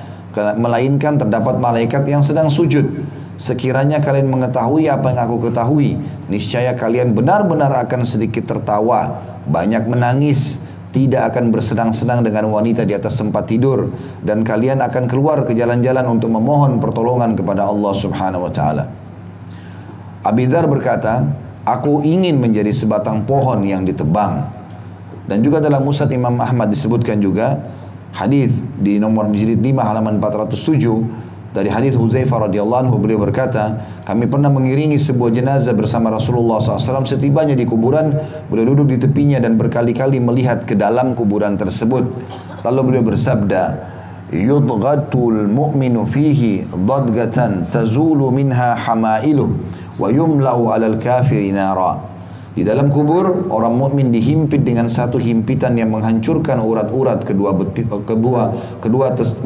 S1: melainkan terdapat malaikat yang sedang sujud. Sekiranya kalian mengetahui apa yang aku ketahui, niscaya kalian benar-benar akan sedikit tertawa, banyak menangis, tidak akan bersenang-senang dengan wanita di atas tempat tidur, dan kalian akan keluar ke jalan-jalan untuk memohon pertolongan kepada Allah Subhanahu wa taala. Abi Dzar berkata, aku ingin menjadi sebatang pohon yang ditebang. Dan juga dalam Musnad Imam Ahmad disebutkan juga hadis di nomor jilid 5 halaman 407 dari hadis Hudzaifah radhiyallahu anhu, beliau berkata, kami pernah mengiringi sebuah jenazah bersama Rasulullah SAW. Setibanya di kuburan, beliau duduk di tepinya dan berkali-kali melihat ke dalam kuburan tersebut. Lalu beliau bersabda, yudghatul mu'minu fihi dadgatan tazulu minha hamailuh wa yumla'u 'alal kafiri nara. Di dalam kubur, orang mukmin dihimpit dengan satu himpitan yang menghancurkan urat-urat kedua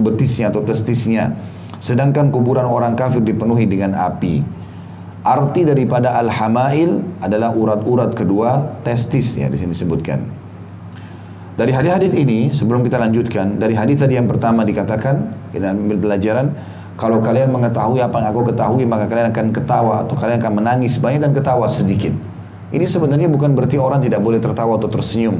S1: betisnya atau testisnya. Sedangkan kuburan orang kafir dipenuhi dengan api. Arti daripada al-hamail adalah urat-urat kedua testisnya di sini disebutkan. Dari hadis-hadis ini, sebelum kita lanjutkan, dari hadis tadi yang pertama dikatakan, kita ambil pelajaran, kalau kalian mengetahui apa yang aku ketahui, maka kalian akan ketawa atau kalian akan menangis banyak dan ketawa sedikit. Ini sebenarnya bukan berarti orang tidak boleh tertawa atau tersenyum.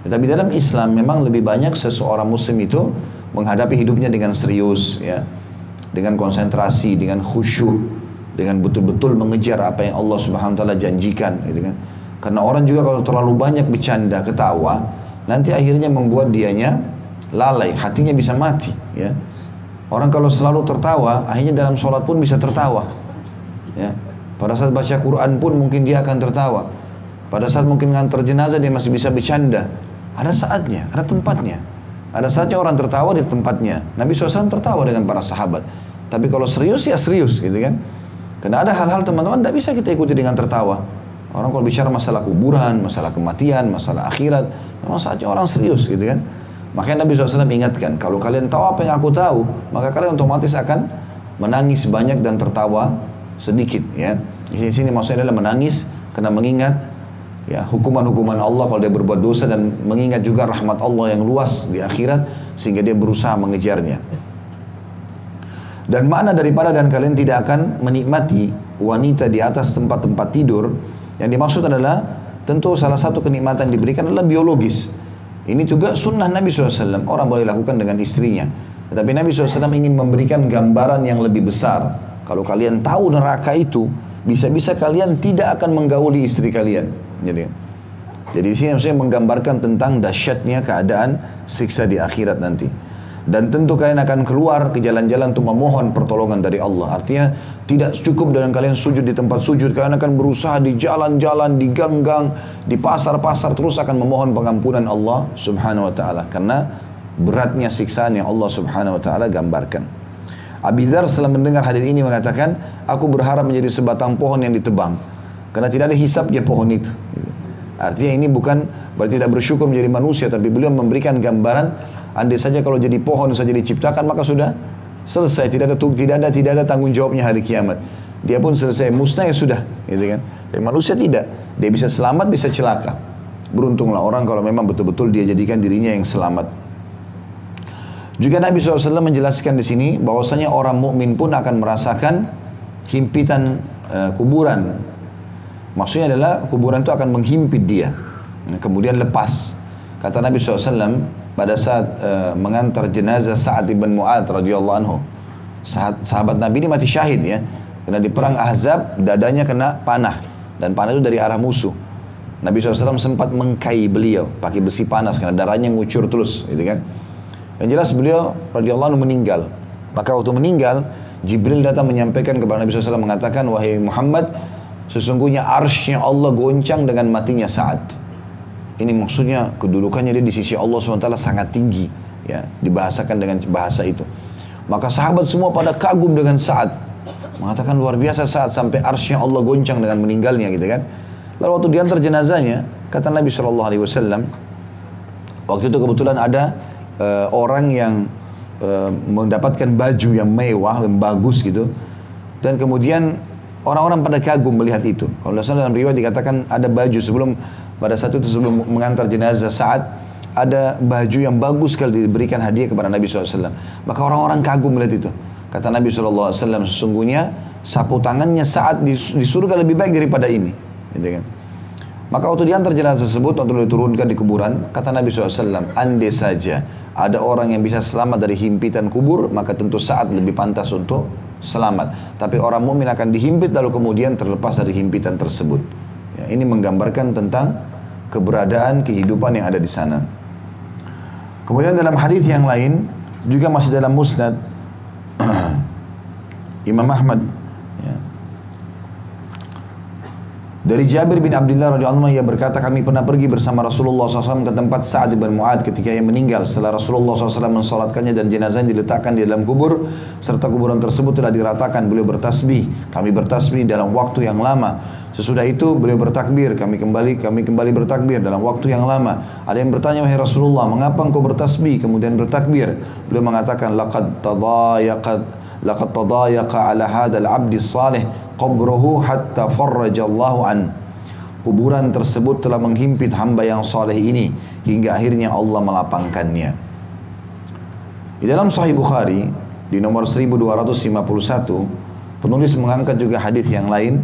S1: Tetapi dalam Islam memang lebih banyak seseorang muslim itu menghadapi hidupnya dengan serius, ya, dengan konsentrasi, dengan khusyuk, dengan betul-betul mengejar apa yang Allah Subhanahu wa taala janjikan, gitu kan. Karena orang juga kalau terlalu banyak bercanda, ketawa, nanti akhirnya membuat dianya lalai, hatinya bisa mati, ya. Orang kalau selalu tertawa, akhirnya dalam sholat pun bisa tertawa, ya. Pada saat baca Quran pun mungkin dia akan tertawa. Pada saat mungkin ngantar jenazah dia masih bisa bercanda. Ada saatnya, ada tempatnya. Ada saatnya orang tertawa di tempatnya. Nabi SAW tertawa dengan para sahabat. Tapi kalau serius ya serius, gitu kan. Karena ada hal-hal teman-teman tidak bisa kita ikuti dengan tertawa. Orang kalau bicara masalah kuburan, masalah kematian, masalah akhirat, memang saatnya orang serius, gitu kan. Makanya Nabi SAW ingatkan, kalau kalian tahu apa yang aku tahu, maka kalian otomatis akan menangis banyak dan tertawa sedikit, ya. Di sini maksudnya adalah menangis karena mengingat, ya, hukuman-hukuman Allah kalau dia berbuat dosa, dan mengingat juga rahmat Allah yang luas di akhirat sehingga dia berusaha mengejarnya. Dan makna daripada dan kalian tidak akan menikmati wanita di atas tempat-tempat tidur, yang dimaksud adalah tentu salah satu kenikmatan diberikan adalah biologis. Ini juga sunnah Nabi SAW, orang boleh lakukan dengan istrinya. Tetapi Nabi SAW ingin memberikan gambaran yang lebih besar. Kalau kalian tahu neraka itu, bisa-bisa kalian tidak akan menggauli istri kalian. Jadi di sini maksudnya menggambarkan tentang dahsyatnya keadaan siksa di akhirat nanti. Dan tentu kalian akan keluar ke jalan-jalan untuk memohon pertolongan dari Allah. Artinya tidak cukup dengan kalian sujud di tempat sujud, kalian akan berusaha di jalan-jalan, di gang-gang, di pasar-pasar, terus akan memohon pengampunan Allah Subhanahu wa taala karena beratnya siksaan yang Allah Subhanahu wa taala gambarkan. Abi Dzar setelah mendengar hadis ini mengatakan, aku berharap menjadi sebatang pohon yang ditebang karena tidak ada hisabnya pohon itu. Artinya ini bukan berarti tidak bersyukur menjadi manusia, tapi beliau memberikan gambaran, andai saja kalau jadi pohon saja diciptakan maka sudah selesai, tidak ada tanggung jawabnya hari kiamat. Dia pun selesai, musnah ya sudah, gitu kan. Tapi manusia tidak, dia bisa selamat, bisa celaka. Beruntunglah orang kalau memang betul-betul dia jadikan dirinya yang selamat. Juga Nabi SAW menjelaskan di sini bahwasanya orang mukmin pun akan merasakan himpitan kuburan. Maksudnya adalah kuburan itu akan menghimpit dia, kemudian lepas. Kata Nabi SAW pada saat mengantar jenazah Sa'ad ibn Mu'adz radhiyallahu anhu. Sahabat Nabi ini mati syahid, ya. Karena di perang Ahzab dadanya kena panah, dan panah itu dari arah musuh. Nabi SAW sempat mengkai beliau pakai besi panas karena darahnya ngucur terus, gitu kan. Yang jelas beliau radhiyallahu anhu meninggal. Maka waktu meninggal, Jibril datang menyampaikan kepada Nabi SAW mengatakan, wahai Muhammad, sesungguhnya arsy-Nya Allah goncang dengan matinya Sa'ad. Ini maksudnya kedudukannya dia di sisi Allah SWT sangat tinggi, ya, dibahasakan dengan bahasa itu. Maka sahabat semua pada kagum dengan Sa'ad, mengatakan luar biasa Sa'ad sampai arsy-Nya Allah goncang dengan meninggalnya, gitu kan. Lalu waktu diantar jenazahnya, kata Nabi SAW, waktu itu kebetulan ada orang yang mendapatkan baju yang mewah, yang bagus gitu, dan kemudian orang-orang pada kagum melihat itu. Kalau dalam riwayat dikatakan ada baju sebelum, pada saat itu sebelum mengantar jenazah Sa'ad, ada baju yang bagus sekali diberikan hadiah kepada Nabi SAW. Maka orang-orang kagum melihat itu. Kata Nabi SAW, sesungguhnya sapu tangannya Sa'ad di surga lebih baik daripada ini, gitu kan. Maka waktu diantar jenazah tersebut, waktu diturunkan di kuburan, kata Nabi SAW, andai saja ada orang yang bisa selamat dari himpitan kubur, maka tentu Sa'ad lebih pantas untuk selamat. Tapi orang mukmin akan dihimpit lalu kemudian terlepas dari himpitan tersebut. Ya, ini menggambarkan tentang keberadaan kehidupan yang ada di sana. Kemudian dalam hadis yang lain, juga masih dalam Musnad Imam Ahmad, ya, dari Jabir bin Abdullah radhiyallahu anhu, ia berkata, kami pernah pergi bersama Rasulullah SAW ke tempat Sa'ad bin Mu'ad ketika ia meninggal. Setelah Rasulullah SAW mensolatkannya dan jenazahnya diletakkan di dalam kubur, serta kuburan tersebut telah diratakan, beliau bertasbih, kami bertasbih dalam waktu yang lama. Sesudah itu beliau bertakbir, kami kembali bertakbir dalam waktu yang lama. Ada yang bertanya, wahai Rasulullah, mengapa engkau bertasbih kemudian bertakbir? Beliau mengatakan, laqad tadayaqa ala hadzal 'abdi salih qabruhu hatta farrajallahu an. Kuburan tersebut telah menghimpit hamba yang saleh ini hingga akhirnya Allah melapangkannya. Di dalam Sahih Bukhari di nomor 1251 penulis mengangkat juga hadis yang lain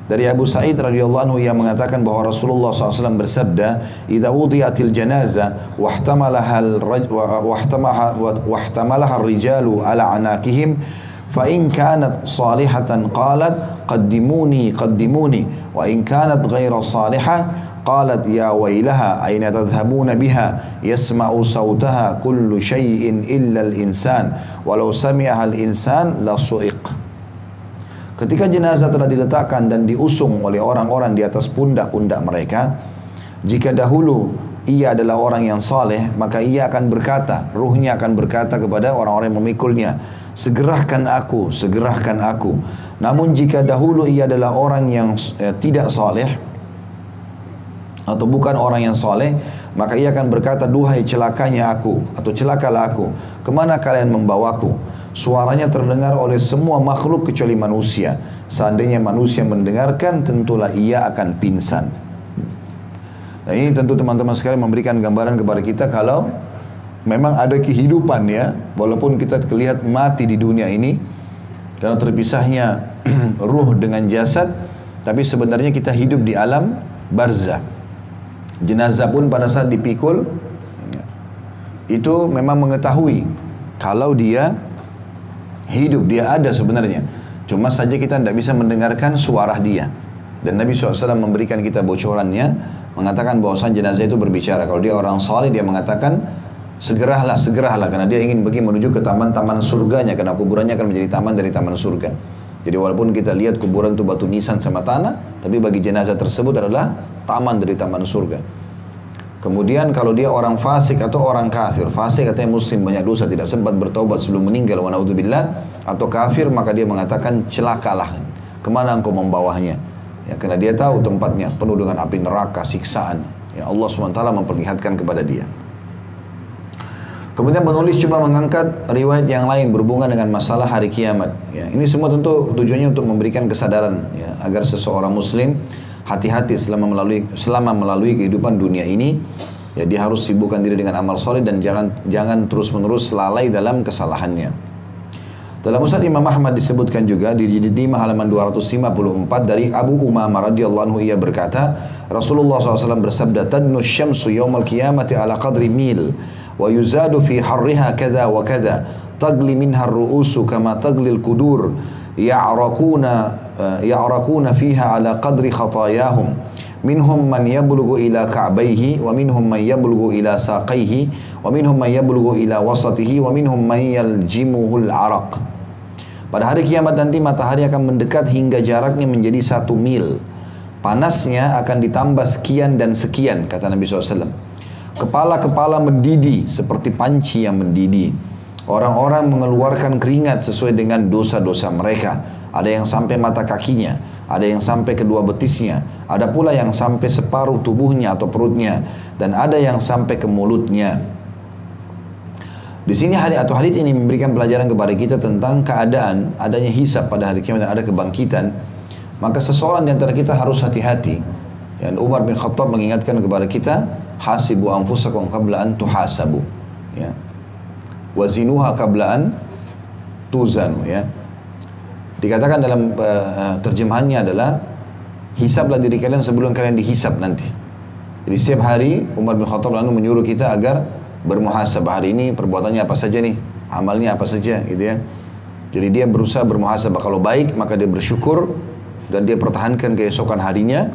S1: dari Abu Sa'id radhiyallahu anhu yang mengatakan bahwa Rasulullah SAW bersabda, "Idza wudi'atil janazah wahtamalaha ar-rijalu ala anakihim fa in kanat salihatan qalat qaddimuni wa in kanat ghaira salihah qalat ya wailaha aina tadhhabuna biha yasma'u sawtaha kullu shay'in illa al-insan walau sami'aha al-insan la su'iq." Ketika jenazah telah diletakkan dan diusung oleh orang-orang di atas pundak-pundak mereka, jika dahulu ia adalah orang yang saleh, maka ia akan berkata, ruhnya akan berkata kepada orang-orang yang memikulnya, segerakan aku, segerakan aku. Namun jika dahulu ia adalah orang yang tidak saleh atau bukan orang yang saleh, maka ia akan berkata, duhai celakanya aku atau celakalah aku, kemana kalian membawaku? Suaranya terdengar oleh semua makhluk kecuali manusia. Seandainya manusia mendengarkan, tentulah ia akan pingsan. Nah, ini tentu teman-teman sekalian memberikan gambaran kepada kita kalau memang ada kehidupan, ya, walaupun kita terlihat mati di dunia ini karena terpisahnya ruh dengan jasad, tapi sebenarnya kita hidup di alam barzah. Jenazah pun pada saat dipikul itu memang mengetahui kalau dia hidup, dia ada sebenarnya. Cuma saja kita tidak bisa mendengarkan suara dia. Dan Nabi SAW memberikan kita bocorannya, mengatakan bahwasan jenazah itu berbicara. Kalau dia orang saleh, dia mengatakan segeralah, segeralah, karena dia ingin pergi menuju ke taman-taman surganya, karena kuburannya akan menjadi taman dari taman surga. Jadi walaupun kita lihat kuburan itu batu nisan sama tanah, tapi bagi jenazah tersebut adalah taman dari taman surga. Kemudian kalau dia orang fasik atau orang kafir, fasik katanya muslim banyak dosa, tidak sempat bertaubat sebelum meninggal, wa naudzubillah, atau kafir, maka dia mengatakan celakalah, kemana engkau membawanya? Ya, karena dia tahu tempatnya penuh dengan api neraka, siksaan. Ya, Allah SWT memperlihatkan kepada dia. Kemudian penulis coba mengangkat riwayat yang lain berhubungan dengan masalah hari kiamat. Ya, ini semua tentu tujuannya untuk memberikan kesadaran, ya, agar seseorang muslim hati-hati selama melalui kehidupan dunia ini, ya, dia harus sibukkan diri dengan amal soleh dan jangan terus-menerus lalai dalam kesalahannya. Dalam Musnad Imam Ahmad disebutkan juga di jilid 5 halaman 254 dari Abu Umamah radhiyallahu anhu, ia berkata, Rasulullah SAW bersabda, tadnu syamsu yawmal qiyamati ala qadri mil wa yuzadu fi harriha kada wa kada tagli minha ar-ru'usu kama tagli al-kudur ya'rakuna fiha ala qadri khatayahum minhum man yablughu ila ka'bayhi wa minhum man yablughu ila saqayhi wa minhum man yablughu ila wasatihi wa minhum man yaljimuhul araq. Pada hari kiamat nanti matahari akan mendekat hingga jaraknya menjadi 1 mil. Panasnya akan ditambah sekian dan sekian, kata Nabi SAW. Kepala-kepala mendidih seperti panci yang mendidih. Orang-orang mengeluarkan keringat sesuai dengan dosa-dosa mereka. Ada yang sampai mata kakinya, ada yang sampai kedua betisnya, ada pula yang sampai separuh tubuhnya atau perutnya, dan ada yang sampai ke mulutnya. Di sini hadits ini memberikan pelajaran kepada kita tentang keadaan adanya hisab pada hari kiamat dan ada kebangkitan. Maka seseorang di antara kita harus hati-hati. Dan Umar bin Khattab mengingatkan kepada kita, hasibu anfusakum qabla an tuhasabu. Ya. Wazinuha qabla an tuzanu, ya. Dikatakan dalam terjemahannya adalah hisablah diri kalian sebelum kalian dihisab nanti. Jadi setiap hari Umar bin Khattab lalu menyuruh kita agar bermuhasabah. Hari ini perbuatannya apa saja nih, amalnya apa saja gitu ya. Jadi dia berusaha bermuhasabah. Kalau baik maka dia bersyukur dan dia pertahankan keesokan harinya.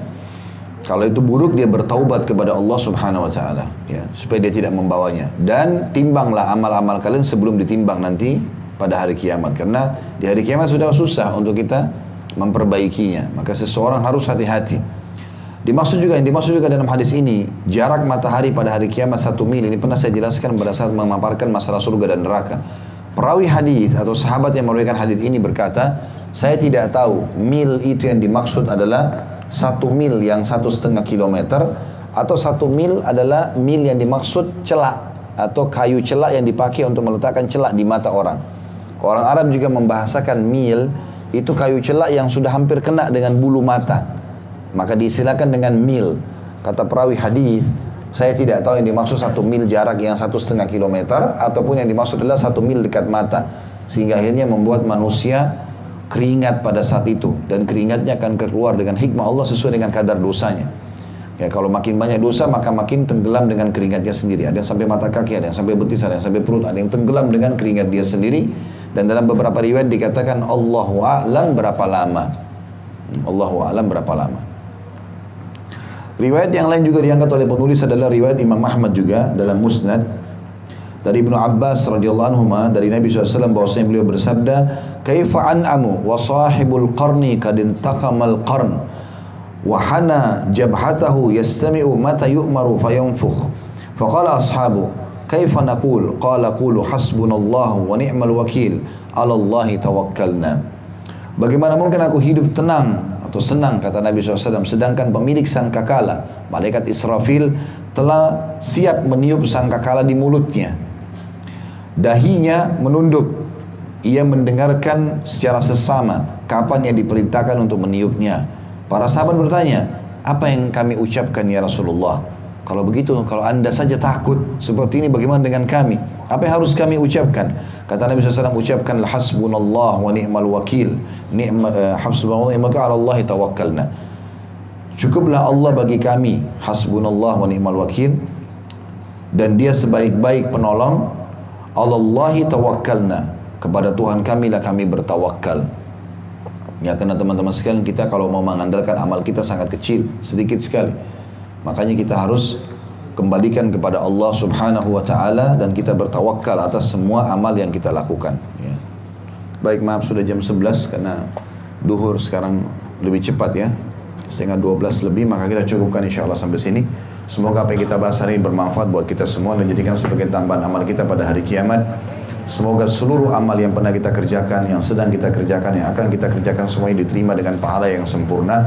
S1: Kalau itu buruk dia bertaubat kepada Allah Subhanahu wa taala ya, supaya dia tidak membawanya. Dan timbanglah amal-amal kalian sebelum ditimbang nanti pada hari kiamat, karena di hari kiamat sudah susah untuk kita memperbaikinya. Maka seseorang harus hati-hati. Yang dimaksud juga dalam hadis ini, jarak matahari pada hari kiamat 1 mil. Ini pernah saya jelaskan pada saat memaparkan masalah surga dan neraka. Perawi hadis atau sahabat yang meriwayatkan hadis ini berkata, saya tidak tahu mil itu yang dimaksud adalah 1 mil yang 1,5 kilometer, atau 1 mil adalah mil yang dimaksud celak atau kayu celak yang dipakai untuk meletakkan celak di mata orang. Orang Arab juga membahasakan mil itu kayu celak yang sudah hampir kena dengan bulu mata, maka diistilahkan dengan mil. Kata perawi hadis, saya tidak tahu yang dimaksud 1 mil jarak yang 1,5 kilometer, ataupun yang dimaksud adalah 1 mil dekat mata, sehingga akhirnya membuat manusia keringat pada saat itu, dan keringatnya akan keluar dengan hikmah Allah sesuai dengan kadar dosanya. Ya, kalau makin banyak dosa maka makin tenggelam dengan keringatnya sendiri. Ada yang sampai mata kaki, ada yang sampai betis, ada yang sampai perut, ada yang tenggelam dengan keringat dia sendiri. Dan dalam beberapa riwayat dikatakan Allahu a'lam berapa lama. Allahu a'lam berapa lama. Riwayat yang lain juga diangkat oleh penulis adalah riwayat Imam Ahmad juga dalam Musnad dari Ibnu Abbas radhiyallahu anhu dari Nabi SAW bahwasanya beliau bersabda, kaifa an'amu wa sahibul qarni kad intaqamal qarn wa hana jabhatahu yastami'u mata yu'maru fayanfukh. Faqala ashabu kaifa naqul? Qala qulu hasbunallahu wa ni'mal wakil, 'ala Allahi tawakkalna. Bagaimana mungkin aku hidup tenang atau senang, kata Nabi SAW, sedangkan pemilik sangkakala malaikat Israfil telah siap meniup sangkakala di mulutnya. Dahinya menunduk, ia mendengarkan secara sesama kapan yang diperintahkan untuk meniupnya. Para sahabat bertanya, apa yang kami ucapkan ya Rasulullah? Kalau begitu, kalau anda saja takut seperti ini, bagaimana dengan kami? Apa yang harus kami ucapkan? Kata Nabi SAW, ucapkan hasbunallah wa ni'mal wakil, hasbunallah wa ni'mal wakil, 'ala Allahi tawakkalna. Cukuplah Allah bagi kami, hasbunallah wa ni'mal wakil, dan dia sebaik-baik penolong, 'ala Allahi tawakkalna, kepada Tuhan kami lah kami bertawakal. Ya, karena teman-teman sekalian, kita kalau mau mengandalkan amal kita sangat kecil, sedikit sekali. Makanya kita harus kembalikan kepada Allah Subhanahu wa ta'ala dan kita bertawakal atas semua amal yang kita lakukan ya. Baik, maaf sudah jam 11 karena duhur sekarang lebih cepat ya, setengah 12 lebih, maka kita cukupkan insyaAllah sampai sini. Semoga apa yang kita bahas hari ini bermanfaat buat kita semua dan jadikan sebagai tambahan amal kita pada hari kiamat. Semoga seluruh amal yang pernah kita kerjakan, yang sedang kita kerjakan, yang akan kita kerjakan semuanya diterima dengan pahala yang sempurna.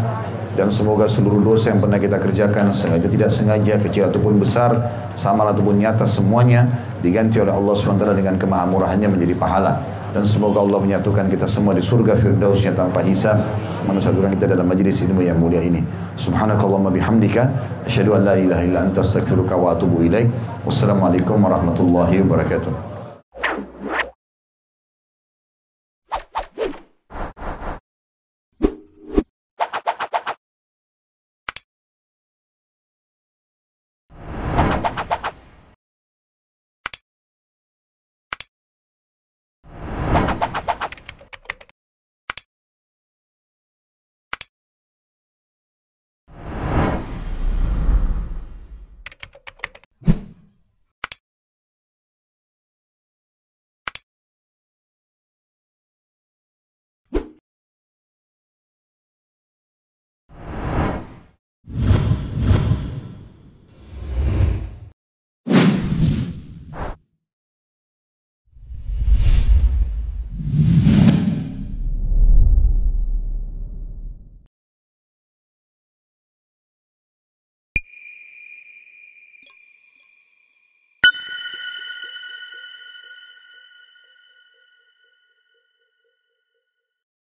S1: Dan semoga seluruh dosa yang pernah kita kerjakan, sengaja tidak sengaja, kecil ataupun besar, samar ataupun nyata, semuanya diganti oleh Allah SWT dengan kemahamurahannya menjadi pahala. Dan semoga Allah menyatukan kita semua di surga firdausnya tanpa hisab, menyatukan kita dalam majlis ilmu yang mulia ini. Subhanakallahumma bihamdika, asyhadu an la ilaha illa anta astaghfiruka wa atubu ilaik. Wassalamualaikum warahmatullahi wabarakatuh.